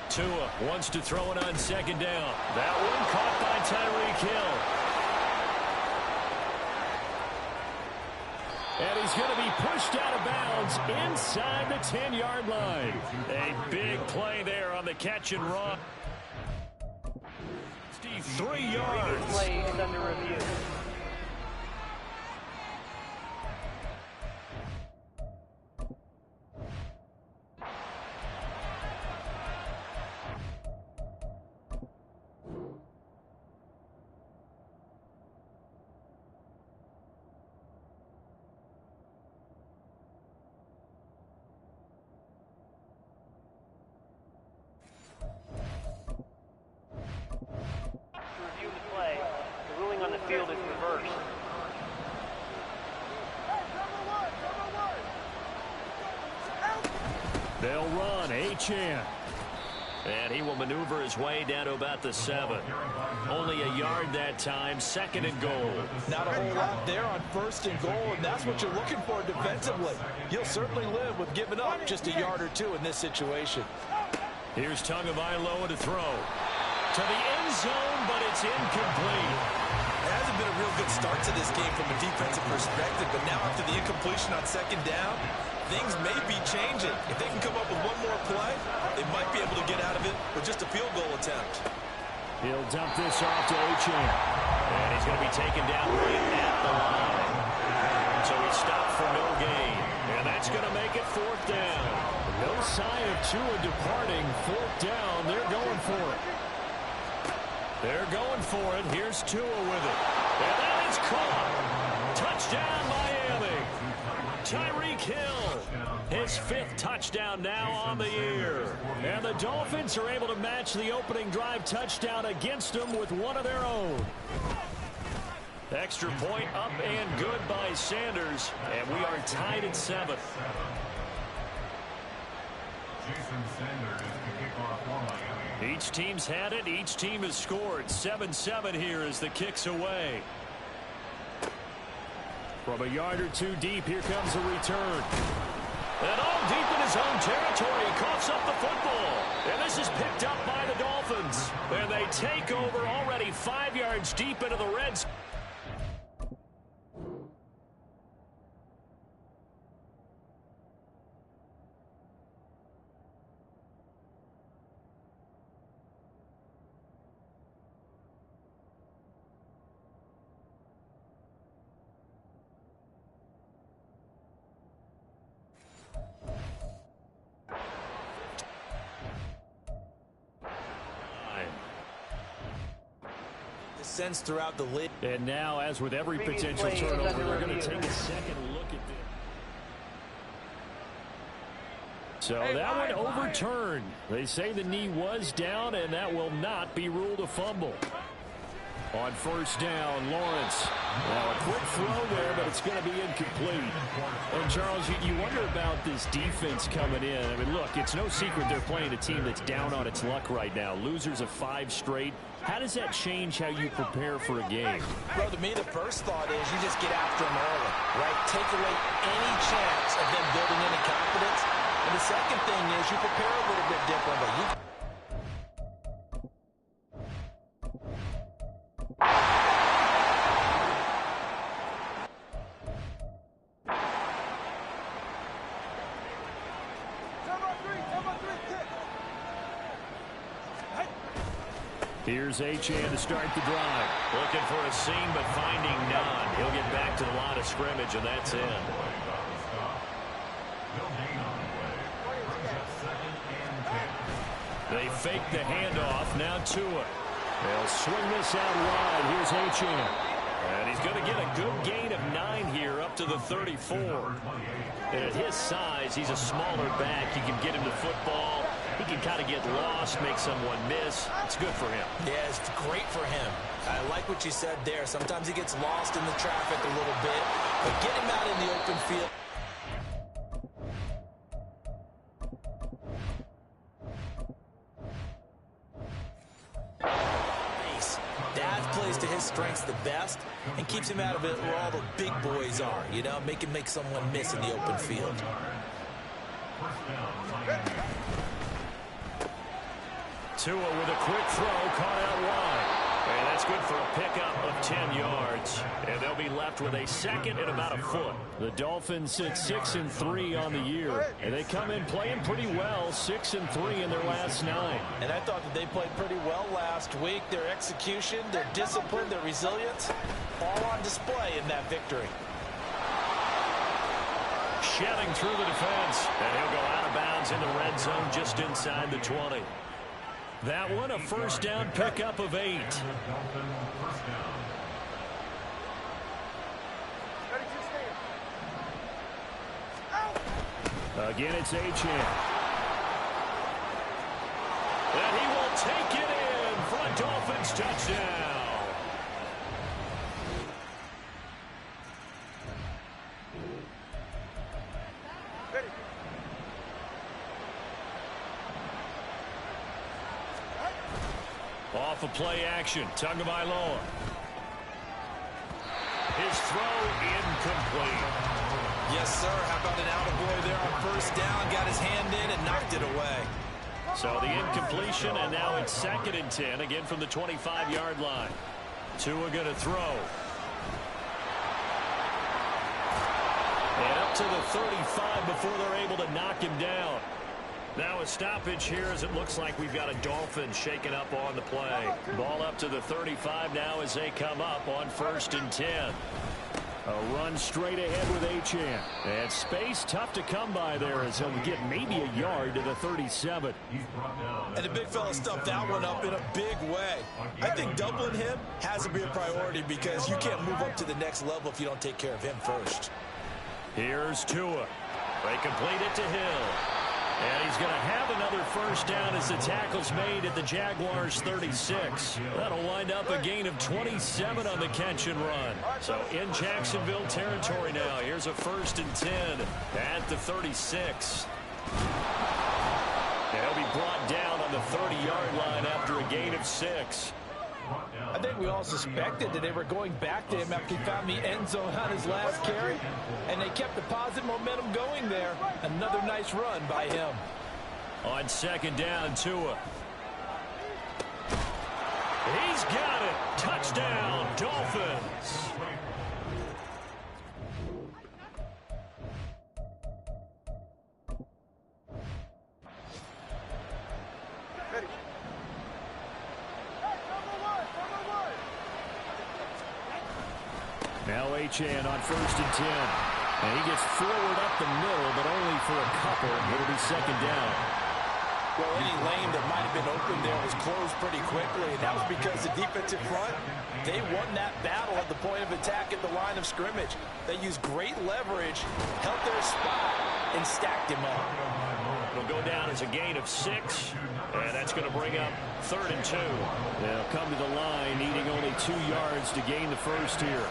Tua wants to throw it on second down. That one caught by Tyreek Hill. And he's going to be pushed out of bounds inside the 10-yard line. A big play there on the catch and run. 3 yards. Play is under review. Review the play. The ruling on the field is reversed. They'll run. Achane. And he will maneuver his way down to about the 7. Only a yard that time. 2nd and goal. Not a whole lot there on 1st and goal, and that's what you're looking for defensively. You'll certainly live with giving up just a yard or 2 in this situation. Here's Tagovailoa to throw. To the end zone, but it's incomplete. It hasn't been a real good start to this game from a defensive perspective, but now after the incompletion on 2nd down, things may be changing. If they can come up with one more play, they might be able to get out of it with just a field goal attempt. He'll dump this off to Achane. And he's going to be taken down right at the line. So he's stopped for no gain. And that's going to make it 4th down. No sign of Tua departing. 4th down. They're going for it. They're going for it. Here's Tua with it. And that is caught. Touchdown, Miami. Tyreek Hill. His 5th touchdown now on the year. And the Dolphins are able to match the opening drive touchdown against them with one of their own. Extra point up and good by Sanders. And we are tied at 7. Each team's had it. Each team has scored. 7-7 here as the kick's away. From a yard or 2 deep, here comes a return. And all deep in his own territory, he coughs up the football. And this is picked up by the Dolphins. And they take over already 5 yards deep into the red zone. Sense throughout the league. And now, as with every potential turnover, they're going to take a second look at this. So that one overturned. They say the knee was down, and that will not be ruled a fumble. On 1st down, Lawrence. Now a quick throw there, but it's going to be incomplete. And Charles, you wonder about this defense coming in. I mean, look, it's no secret they're playing a team that's down on its luck right now. Losers of 5 straight. How does that change how you prepare for a game? Well, to me, the first thought is you just get after them early, right? Take away any chance of them building any confidence. And the second thing is you prepare a little bit differently. Here's Achane to start the drive. Looking for a seam, but finding none. He'll get back to the line of scrimmage, and that's it. They fake the handoff. Now Tua. They'll swing this out wide. Here's Achane. And he's going to get a good gain of 9 here up to the 34. And at his size, he's a smaller back. You can get him to football. He can kind of get lost, make someone miss. It's good for him. Yeah, it's great for him. I like what you said there. Sometimes he gets lost in the traffic a little bit, but get him out in the open field. That plays to his strengths the best and keeps him out of it where all the big boys are, you know, make someone miss in the open field. Tua with a quick throw, caught out wide. And That's good for a pickup of 10 yards. And they'll be left with a second and about a foot. The Dolphins sit 6-3 on the year. And they come in playing pretty well, 6-3 in their last 9. And I thought that they played pretty well last week. Their execution, their discipline, their resilience, all on display in that victory. Shedding through the defense. And he'll go out of bounds in the red zone just inside the 20. That one a first down pickup of 8. Again, it's Achane. And he will take it in for a Dolphins touchdown. Off of play action, Tagovailoa. His throw incomplete. Yes, sir. How about an attaboy there on first down? Got his hand in and knocked it away. So the incompletion, and now it's 2nd and 10, again from the 25-yard line. Tua going to throw. And up to the 35 before they're able to knock him down. Now a stoppage here as it looks like we've got a Dolphin shaken up on the play. Ball up to the 35 now as they come up on 1st and 10. A run straight ahead with Achane. And space tough to come by there as he'll get maybe a yard to the 37. And the big fella stuffed that one up in a big way. I think doubling him has to be a priority because you can't move up to the next level if you don't take care of him first. Here's Tua. They complete it to Hill. And he's going to have another first down as the tackle's made at the Jaguars' 36. That'll wind up a gain of 27 on the catch and run. So in Jacksonville territory now. Here's a 1st and 10 at the 36. And he'll be brought down on the 30-yard line after a gain of 6. I think we all suspected that they were going back to him after he found the end zone on his last carry, and they kept the positive momentum going there. Another nice run by him. On 2nd down, Tua. He's got it. Touchdown, Dolphins. Now Achane on 1st and 10. And he gets forward up the middle, but only for a couple. It'll be 2nd down. Well, any lane that might have been open there was closed pretty quickly, and that was because the defensive front, they won that battle at the point of attack at the line of scrimmage. They used great leverage, held their spot, and stacked him up. It'll go down as a gain of 6, and that's going to bring up 3rd and 2. They'll come to the line, needing only 2 yards to gain the first here.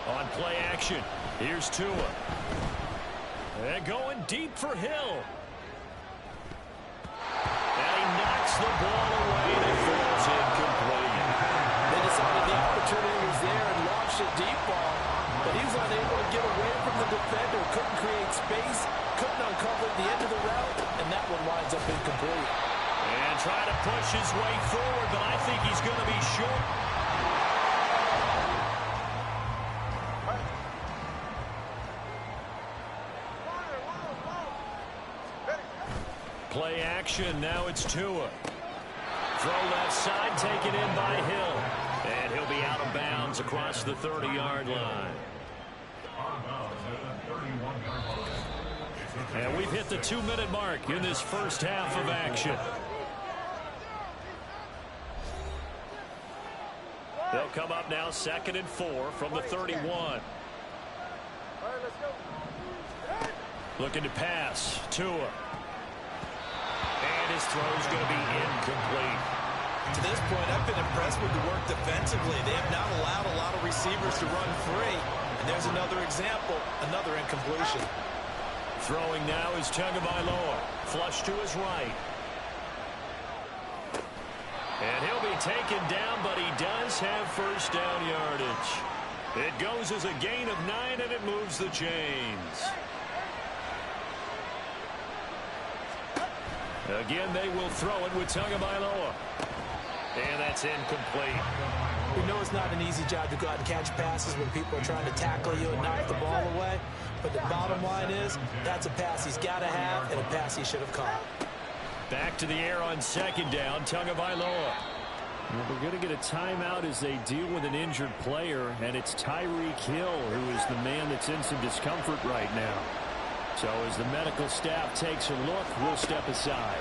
On play action, here's Tua. And going deep for Hill. And he knocks the ball away and it falls incomplete. They decided the opportunity was there and launched a deep ball, but he was unable to get away from the defender, couldn't create space, couldn't uncover the end of the route, and that one winds up incomplete. And trying to push his way forward, but I think he's going to be short. Play action, now it's Tua. Throw left side, taken in by Hill. And he'll be out of bounds across the 30-yard line. And we've hit the 2-minute mark in this first half of action. They'll come up now 2nd and 4 from the 31. Looking to pass, Tua. And his throw's going to be incomplete. To this point, I've been impressed with the work defensively. They have not allowed a lot of receivers to run free. And there's another example, another incompletion. Throwing now is Tagovailoa. Flush to his right. And he'll be taken down, but he does have first down yardage. It goes as a gain of 9, and it moves the chains. Again, they will throw it with Tagovailoa. And that's incomplete. We know it's not an easy job to go out and catch passes when people are trying to tackle you and knock the ball away. But the bottom line is, that's a pass he's got to have and a pass he should have caught. Back to the air on second down, Tagovailoa. Well, we're going to get a timeout as they deal with an injured player, and it's Tyreek Hill who is the man that's in some discomfort right now. So as the medical staff takes a look, we'll step aside.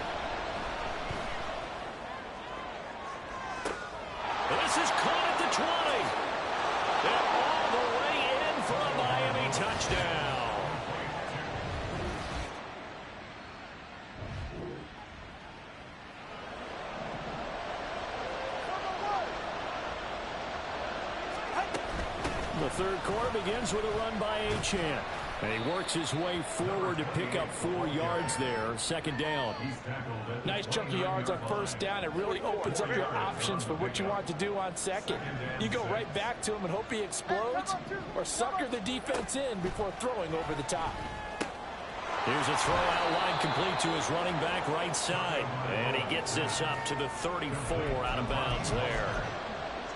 This is caught at the 20. And all the way in for a Miami touchdown. The third quarter begins with a run by Achane. And he works his way forward to pick up 4 yards there. Second down. Nice chunk of yards on first down. It really opens up your options for what you want to do on second. You go right back to him and hope he explodes, or sucker the defense in before throwing over the top. Here's a throw out line complete to his running back right side. And he gets this up to the 34 out of bounds there.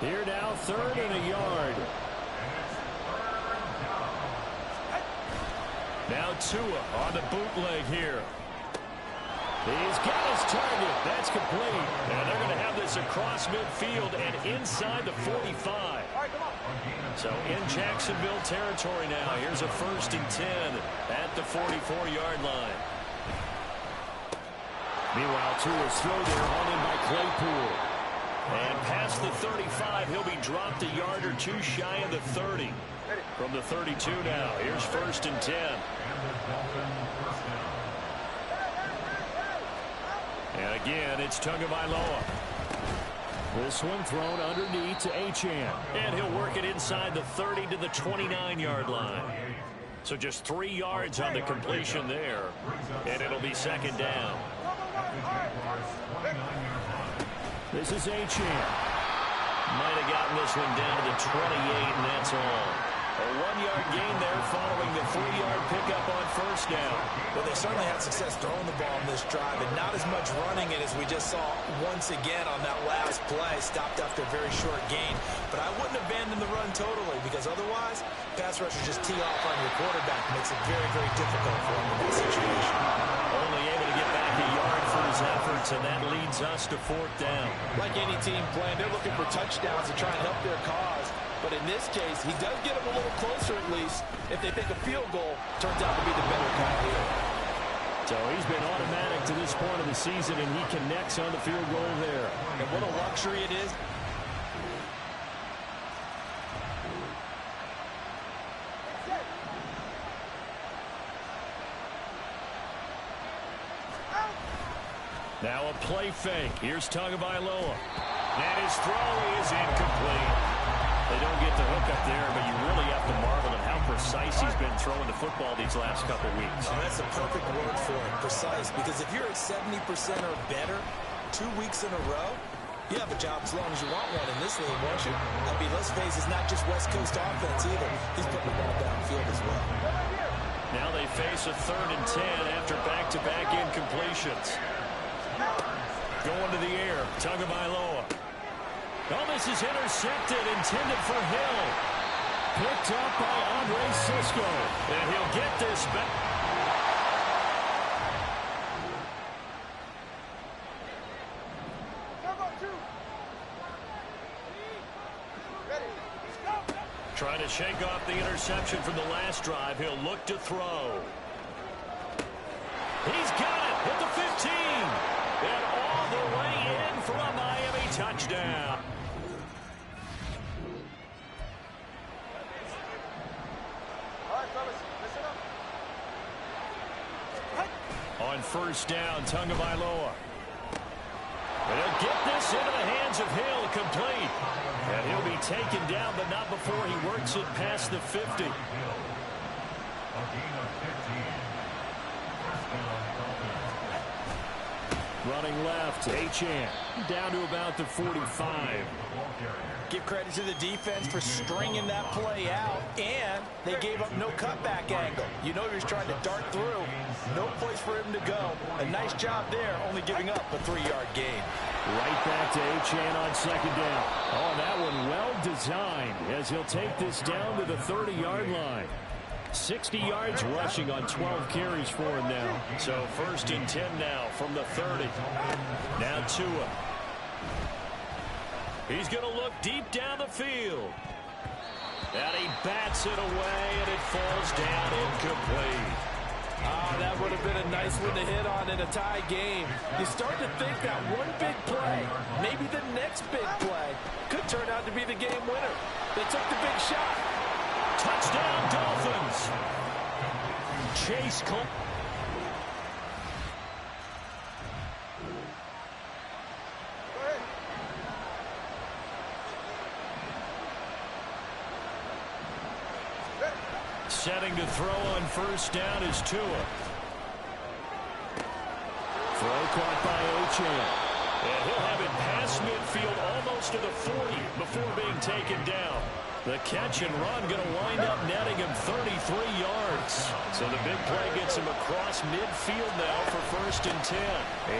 Here now, 3rd and a yard. Now Tua on the bootleg here. He's got his target. That's complete. And they're going to have this across midfield and inside the 45. So in Jacksonville territory now. Here's a 1st and 10 at the 44-yard line. Meanwhile, Tua's throw there hauled in by Claypool. And past the 35, he'll be dropped a yard or 2 shy of the 30. From the 32 now, here's 1st and 10. And again, it's Tagovailoa. This one thrown underneath to Achane. And he'll work it inside the 30 to the 29-yard line. So just 3 yards on the completion there. And it'll be 2nd down. This is Achane. Might have gotten this one down to the 28, and that's all. A 1-yard gain there following the 3-yard pickup on 1st down. Well, they certainly had success throwing the ball in this drive, and not as much running it as we just saw once again on that last play. Stopped after a very short gain. But I wouldn't abandon the run totally, because otherwise, pass rushers just tee off on your quarterback. Makes it very, very difficult for him in that situation. Only able to get back a yard for his efforts, and that leads us to 4th down. Like any team playing, they're looking for touchdowns to try and help their cause. But in this case, he does get them a little closer at least. If they think a field goal turns out to be the better call here. So he's been automatic to this point of the season, and he connects on the field goal there. And what a luxury it is. Now a play fake. Here's Tagovailoa. And his throw is incomplete. They don't get the hook up there, but you really have to marvel at how precise he's been throwing the football these last couple weeks. Oh, that's a perfect word for it, precise. Because if you're at 70% or better 2 weeks in a row, you have a job as long as you want one in this league, won't you? I mean, let's face it, it's not just West Coast offense either. He's putting the ball downfield as well. Now they face a 3rd and 10 after back-to-back incompletions. Going to the air, Tagovailoa. Oh, this is intercepted, intended for Hill. Picked up by Andre Cisco. And he'll get this back. Trying to shake off the interception from the last drive. He'll look to throw. He's got it at the 15. And all the way in for a Miami touchdown. On 1st down, Tagovailoa. And he'll get this into the hands of Hill, complete. And he'll be taken down, but not before he works it past the 50. Running left, Achane down to about the 45. Give credit to the defense for stringing that play out, and they gave up no cutback angle. You know he was trying to dart through. No place for him to go. A nice job there, only giving up a 3-yard gain. Right back to Achane on second down. Oh, that one well designed as he'll take this down to the 30-yard line. 60 yards rushing on 12 carries for him now. So 1st and 10 now from the 30. Now Tua. He's going to look deep down the field. And he bats it away, and it falls down incomplete. That would have been a nice one to hit on in a tie game. You start to think that one big play, maybe the next big play, could turn out to be the game winner. They took the big shot. Touchdown, Dolphins. Chase Cole. Setting to throw on 1st down is Tua. Throw caught by Achane. And he'll have it past midfield almost to the 40 before being taken down. The catch and run going to wind up netting him 33 yards. So the big play gets him across midfield now for 1st and 10.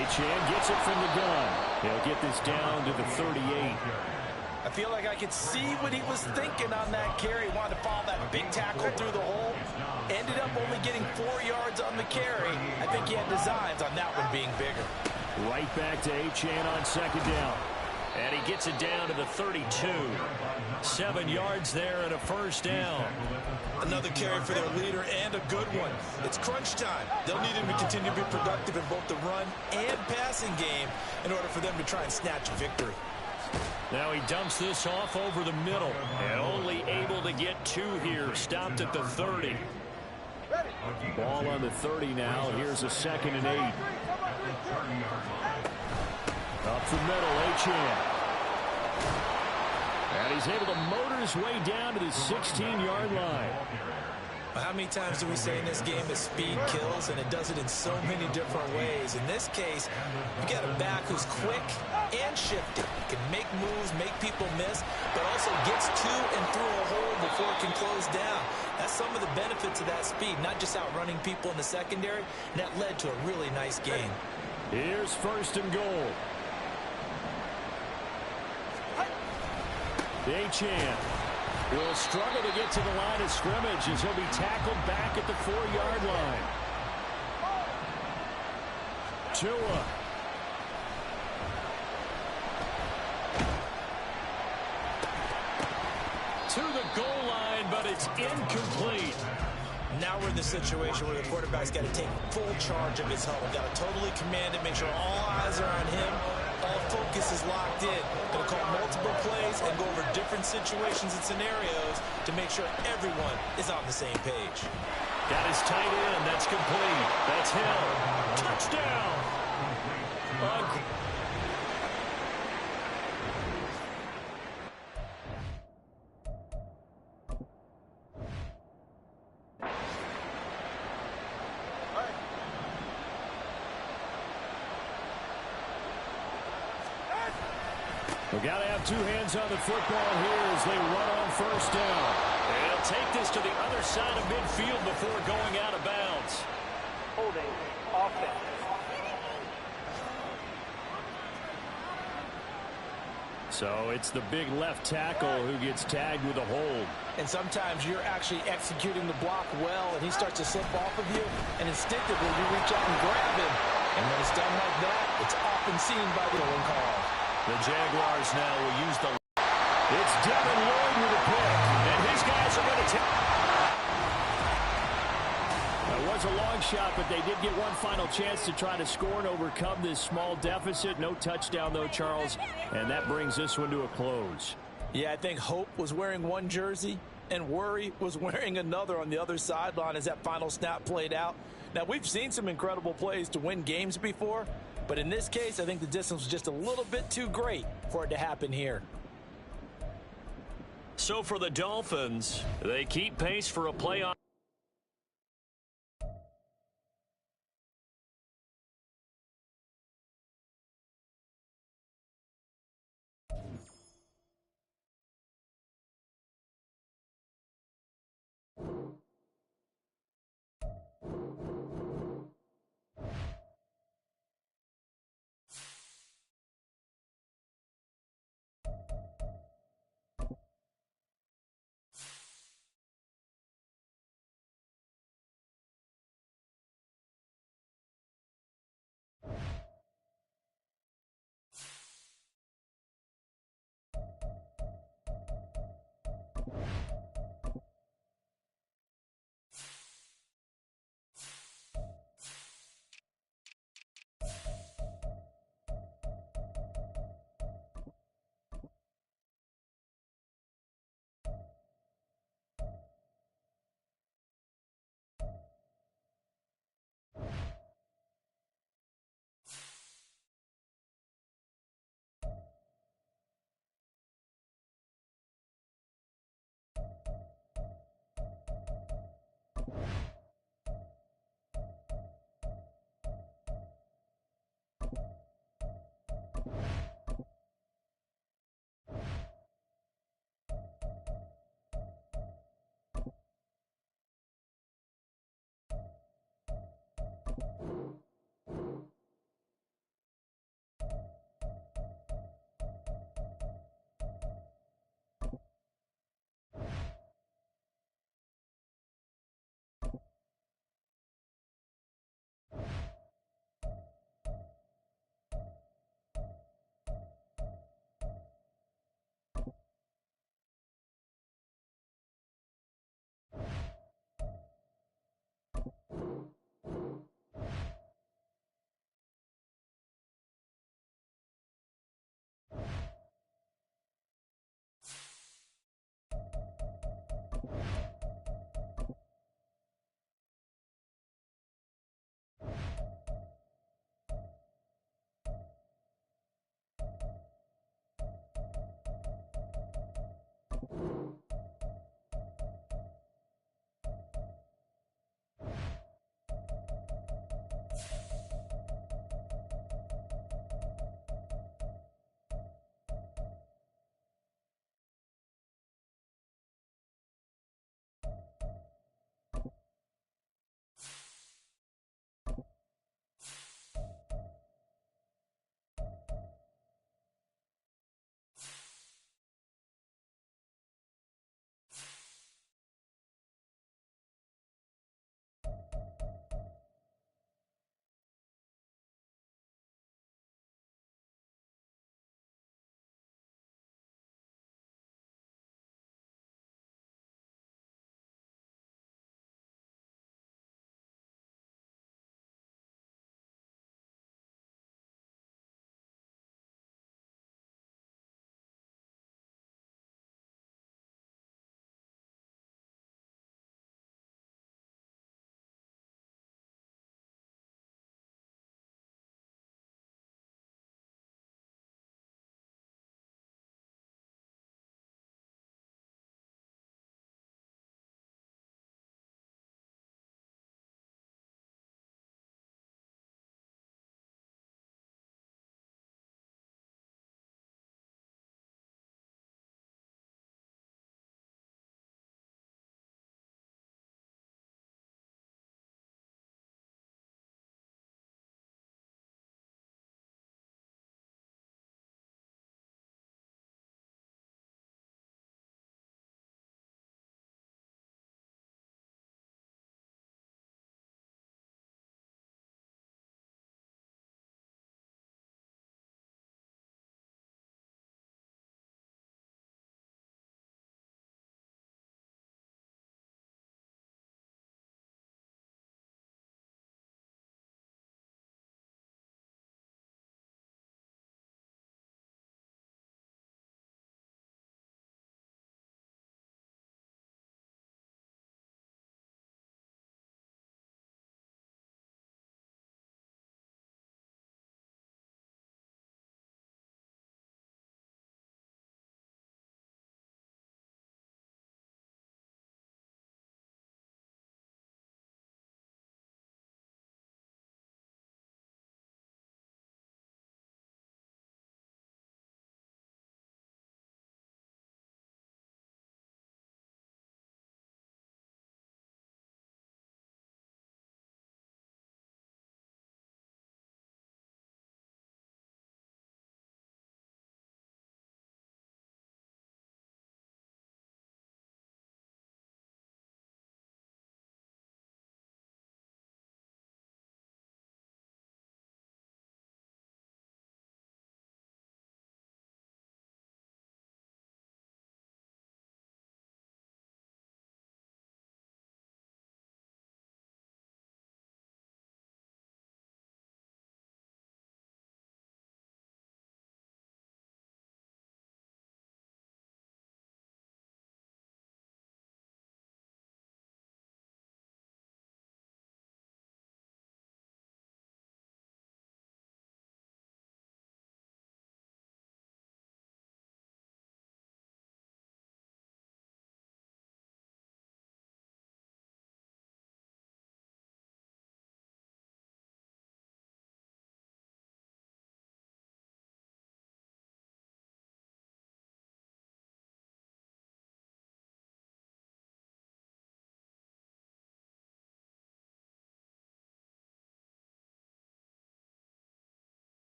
Achane gets it from the gun. He'll get this down to the 38. I feel like I could see what he was thinking on that carry. Wanted to follow that big tackle through the hole. Ended up only getting 4 yards on the carry. I think he had designs on that one being bigger. Right back to Achane on 2nd down. And he gets it down to the 32. 7 yards there and a 1st down. Another carry for their leader and a good one. It's crunch time. They'll need him to continue to be productive in both the run and passing game in order for them to try and snatch a victory. Now he dumps this off over the middle. And only able to get 2 here. Stopped at the 30. Ball on the 30 now. Here's a 2nd and 8. Up the middle, Achane. And he's able to motor his way down to the 16-yard line. How many times do we say in this game that speed kills, and it does it in so many different ways? In this case, you got a back who's quick and shifty. Can make moves, make people miss, but also gets to and through a hole before it can close down. That's some of the benefits of that speed, not just outrunning people in the secondary, and that led to a really nice game. Here's 1st and goal. Achane will struggle to get to the line of scrimmage as he'll be tackled back at the 4-yard line. Tua. To the goal line, but it's incomplete. Now we're in the situation where the quarterback's got to take full charge of his huddle. Got to totally command it, make sure all eyes are on him. All focus is locked in. Going to call multiple plays and go over different situations and scenarios to make sure everyone is on the same page. Got his tight end. That's complete. That's him. Touchdown. We've got to have 2 hands on the football here as they run on 1st down. And he'll take this to the other side of midfield before going out of bounds. Holding. Offense. So it's the big left tackle who gets tagged with a hold. And sometimes you're actually executing the block well, and he starts to slip off of you, and instinctively you reach out and grab him. And when it's done like that, it's often seen by the own call. The Jaguars now will use the... It's Devin Lloyd with a pick, and his guys are going to take... It was a long shot, but they did get one final chance to try to score and overcome this small deficit. No touchdown, though, Charles, and that brings this one to a close. Yeah, I think hope was wearing one jersey, and worry was wearing another on the other sideline as that final snap played out. Now, we've seen some incredible plays to win games before, but in this case, I think the distance was just a little bit too great for it to happen here. So for the Dolphins, they keep pace for a playoff.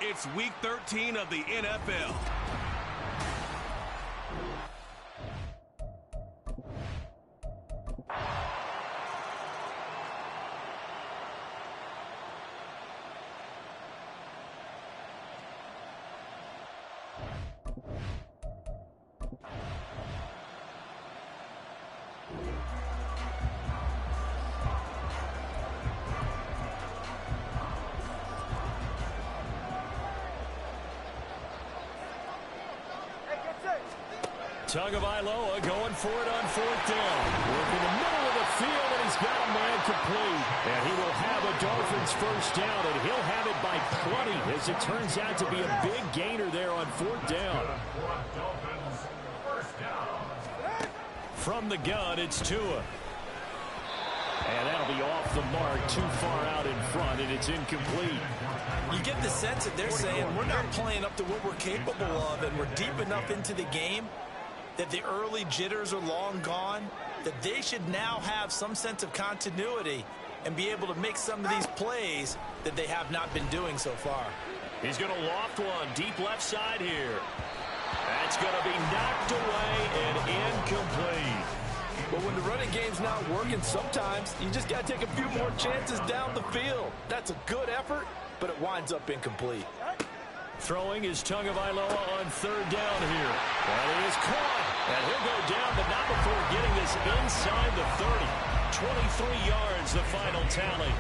It's Week 13 of the NFL. Tagovailoa going for it on 4th down. Working the middle of the field, and he's got a man complete. And he will have a Dolphins first down, and he'll have it by plenty, as it turns out to be a big gainer there on 4th down. From the gun, it's Tua. And that'll be off the mark, too far out in front, and it's incomplete. You get the sense that they're saying we're not playing up to what we're capable of, and we're deep enough into the game that the early jitters are long gone, that they should now have some sense of continuity and be able to make some of these plays that they have not been doing so far. He's going to loft one deep left side here. That's going to be knocked away and incomplete. But when the running game's not working, sometimes you just got to take a few more chances down the field. That's a good effort, but it winds up incomplete. Throwing is Tagovailoa on 3rd down here. That is caught. And he'll go down, but not before getting this inside the 30. 23 yards, the final tally.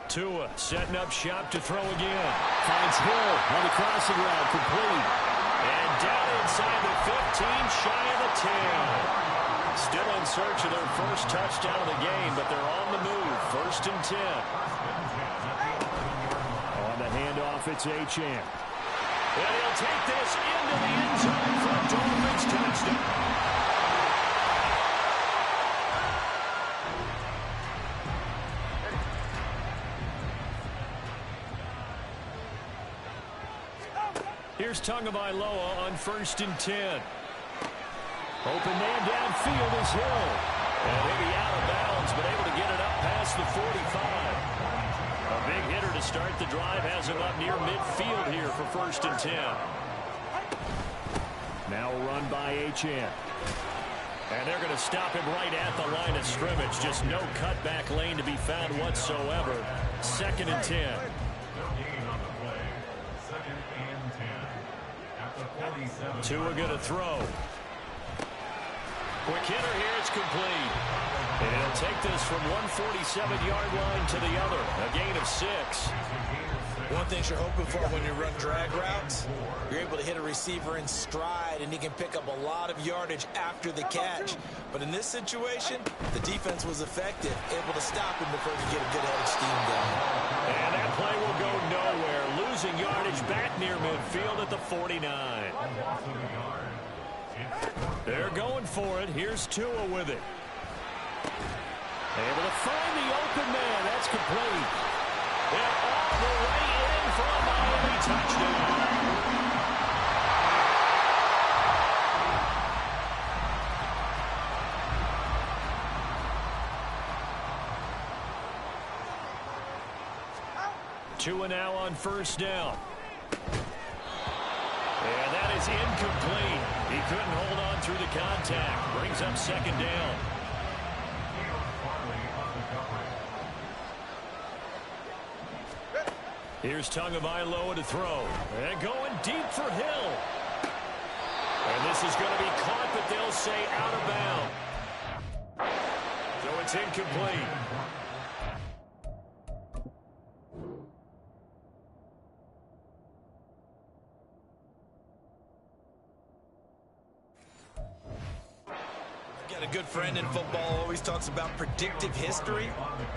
Tua setting up shop to throw again. Finds Hill on the crossing route, complete. And down inside the 15, shy of the 10. Still in search of their first touchdown of the game, but they're on the move. 1st and 10. On the handoff, it's Achane. And he'll take this into the end zone for a Dolphins touchdown. Here's Tagovailoa on 1st and 10. Open man downfield is Hill. And he'll be out of bounds, but able to get it up past the 45. A big hitter to start the drive, has him up near midfield here for 1st and 10. Now a run by Achane. And they're going to stop him right at the line of scrimmage. Just no cutback lane to be found whatsoever. 2nd and 10. Tua going to throw. Quick hitter here, it's complete. And he'll take this from 147-yard line to the other. A gain of 6. One thing you're hoping for when you run drag routes, you're able to hit a receiver in stride, and he can pick up a lot of yardage after the catch. But in this situation, the defense was effective, able to stop him before he get a good head of steam going. And that play will go nowhere. Losing yardage back near midfield at the 49. They're going for it. Here's Tua with it. Able to find the open man. That's complete. And all the way in for a Miami touchdown. Tua now on 1st down. And that is incomplete. He couldn't hold on through the contact. Brings up 2nd down. Here's Tagovailoa to throw. And going deep for Hill. And this is going to be caught, but they'll say out of bounds. So it's incomplete. A good friend in football always talks about predictive history.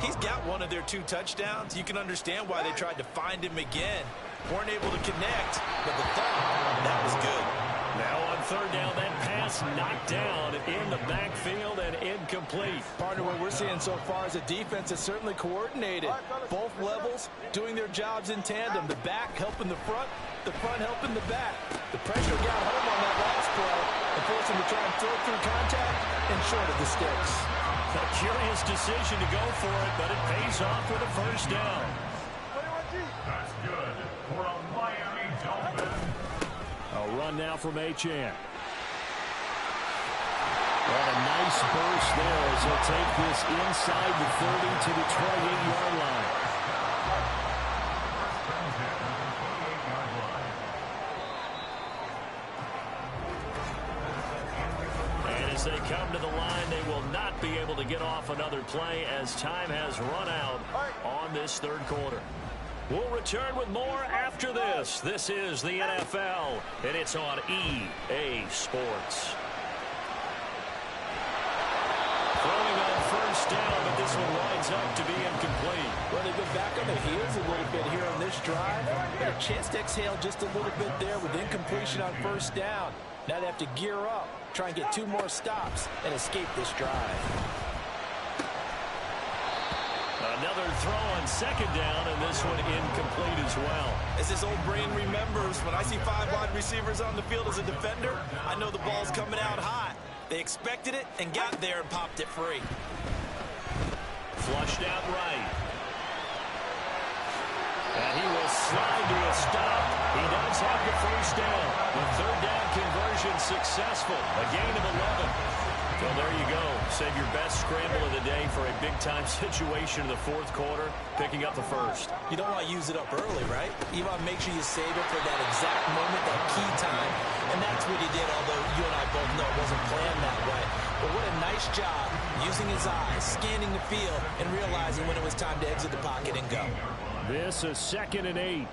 He's got one of their 2 touchdowns. You can understand why they tried to find him again. Weren't able to connect, but the thought, that was good. Now on 3rd down, that pass It's knocked down in the backfield and incomplete. Partner, what we're seeing so far is a defense that's certainly coordinated. Both levels doing their jobs in tandem. The back helping the front helping the back. The pressure got home on that last play and forced him to try and throw through contact and short of the sticks. A curious decision to go for it, but it pays off with a first down. That's good for a Miami Dolphin. A run now from Achane. And a nice burst there as he'll take this inside the 30 to the 28-yard line. And as they come to the line, they will not be able to get off another play as time has run out on this third quarter. We'll return with more after this. This is the NFL, and it's on EA Sports. Throwing on first down, but this one winds up to be incomplete. Well, they've been back on their heels a little bit here on this drive. Got a chance to exhale just a little bit there with incompletion on first down. Now they have to gear up, try and get 2 more stops, and escape this drive. Another throw on second down, and this one incomplete as well. As this old brain remembers, when I see 5 wide receivers on the field as a defender, I know the ball's coming out hot. They expected it and got there and popped it free. Flushed out right. And he will slide to a stop. He does have the first down. The third down conversion successful. A gain of 11. Well, there you go. Save your best scramble of the day for a big-time situation in the fourth quarter, picking up the first. You don't want to use it up early, right? You want to make sure you save it for that exact moment, that key time. And that's what he did, although you and I both know it wasn't planned that way. But what a nice job using his eyes, scanning the field, and realizing when it was time to exit the pocket and go. This is 2nd and 8.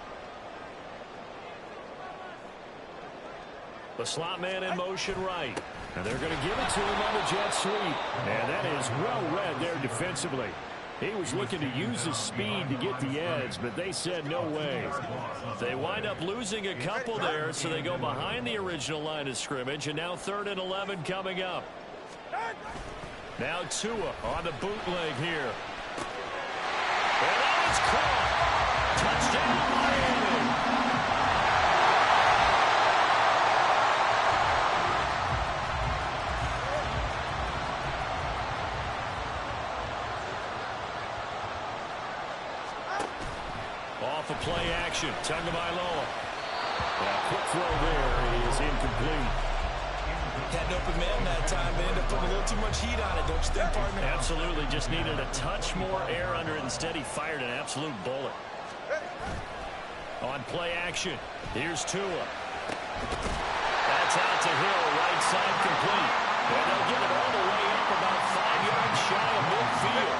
The slot man in motion right. And they're going to give it to him on the jet sweep. And that is well read there defensively. He was looking to use his speed to get the edge, but they said no way. They wind up losing a couple there, so they go behind the original line of scrimmage, and now 3rd and 11 coming up. Now Tua on the bootleg here. And that is caught. Touchdown, Miami. Off a play action. Tagovailoa. Quick throw there is incomplete. Had an open man that time, but ended up putting a little too much heat on it, don't you think, partner? Absolutely. Just needed a touch more air under it. Instead, he fired an absolute bullet. On play action, here's Tua. That's out to Hill, right side complete. And they'll get it all the way up about 5 yards shy of midfield.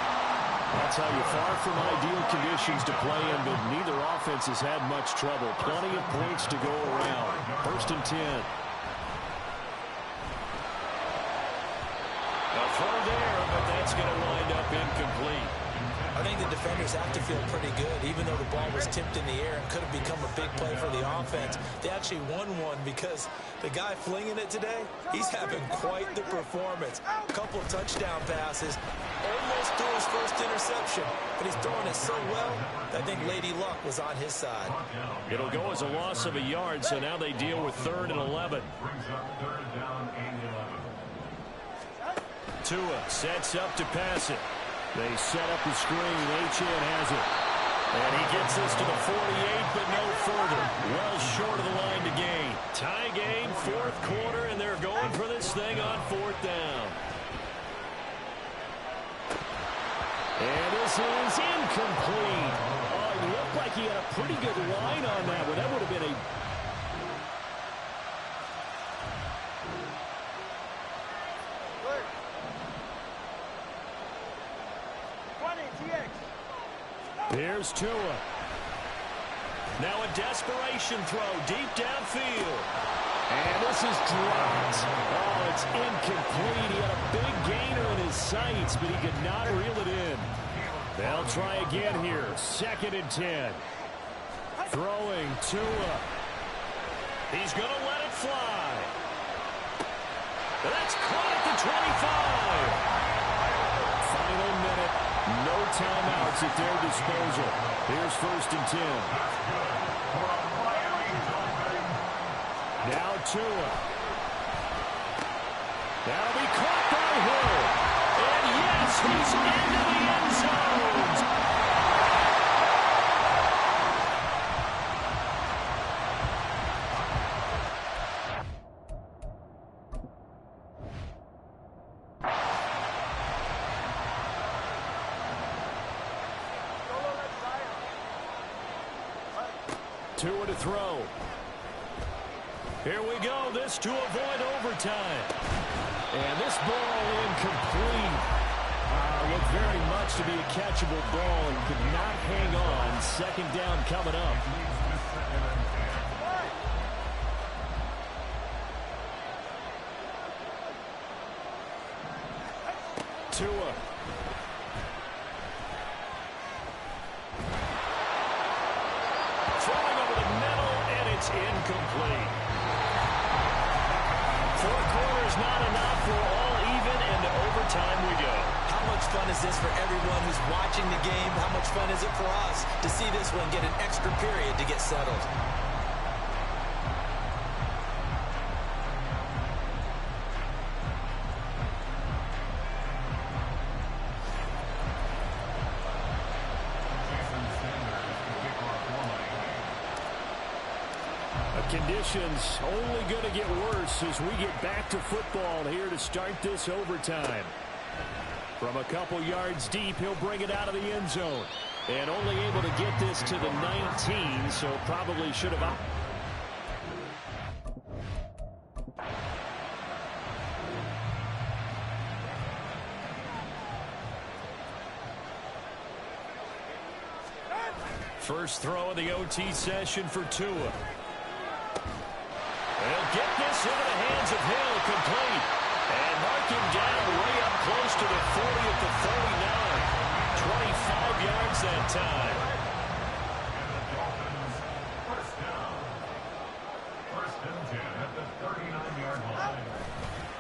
I'll tell you, far from ideal conditions to play in, but neither offense has had much trouble. Plenty of points to go around. 1st and 10. A throw there, but that's going to wind up incomplete. I think the defenders have to feel pretty good, even though the ball was tipped in the air and could have become a big play for the offense. They actually won one because the guy flinging it today, he's having quite the performance. A couple of touchdown passes, almost threw his first interception, but he's throwing it so well, I think Lady Luck was on his side. It'll go as a loss of a yard, so now they deal with 3rd and 11. Tua sets up to pass it. They set up the screen. Achane has it. And he gets this to the 48, but no further. Well short of the line to gain. Tie game, 4th quarter, and they're going for this thing on 4th down. And this is incomplete. Oh, it looked like he had a pretty good line on that one. That would have been a... Here's Tua. Now a desperation throw deep downfield. And this is dropped. Oh, it's incomplete. He had a big gainer in his sights, but he could not reel it in. They'll try again here. 2nd and 10. Throwing Tua. He's going to let it fly. That's caught at the 25. Final minute. No timeouts at their disposal. Here's 1st and 10. Now Tua. That'll be caught by Hill. And yes, he's into the end zone. Tua to throw. Here we go. This to avoid overtime. And this ball incomplete. Looked very much to be a catchable ball and could not hang on. 2nd down coming up. Tua. Throwing over the middle, and it's incomplete. 4 quarters not enough. We're all even, and to overtime we go. How much fun is this for everyone who's watching the game? How much fun is it for us to see this one get an extra period to get settled? Conditions only going to get worse as we get back to football here to start this overtime. From a couple yards deep, he'll bring it out of the end zone. And only able to get this to the 19, so probably should have... First throw of the OT session for Tua. They'll get this into the hands of Hill, complete. And mark him down way up close to the 40 at the 39. 25 yards that time.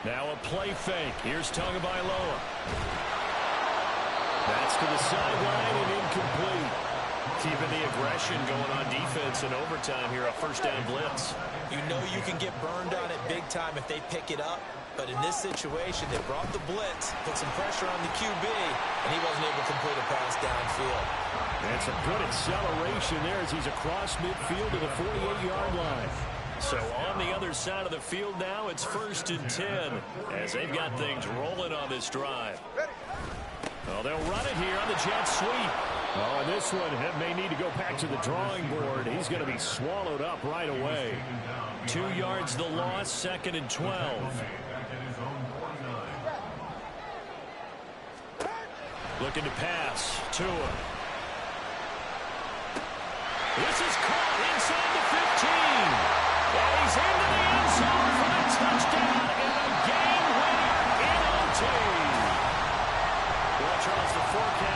Now a play fake. Here's Tagovailoa. That's to the sideline and incomplete. Keeping the aggression going on defense in overtime here, a 1st down blitz. You know you can get burned on it big time if they pick it up. But in this situation, they brought the blitz, put some pressure on the QB, and he wasn't able to complete a pass downfield. And some good acceleration there as he's across midfield to the 48-yard line. So on the other side of the field now, it's 1st and 10 as they've got things rolling on this drive. Well, they'll run it here on the jet sweep. Oh, and this one may need to go back to the drawing board. He's going to be swallowed up right away. 2 yards the loss, 2nd and 12. Looking to pass. Tua. This is caught inside the 15. And he's into the end zone for a touchdown and a game winner in OT. Well, Charles, the forecast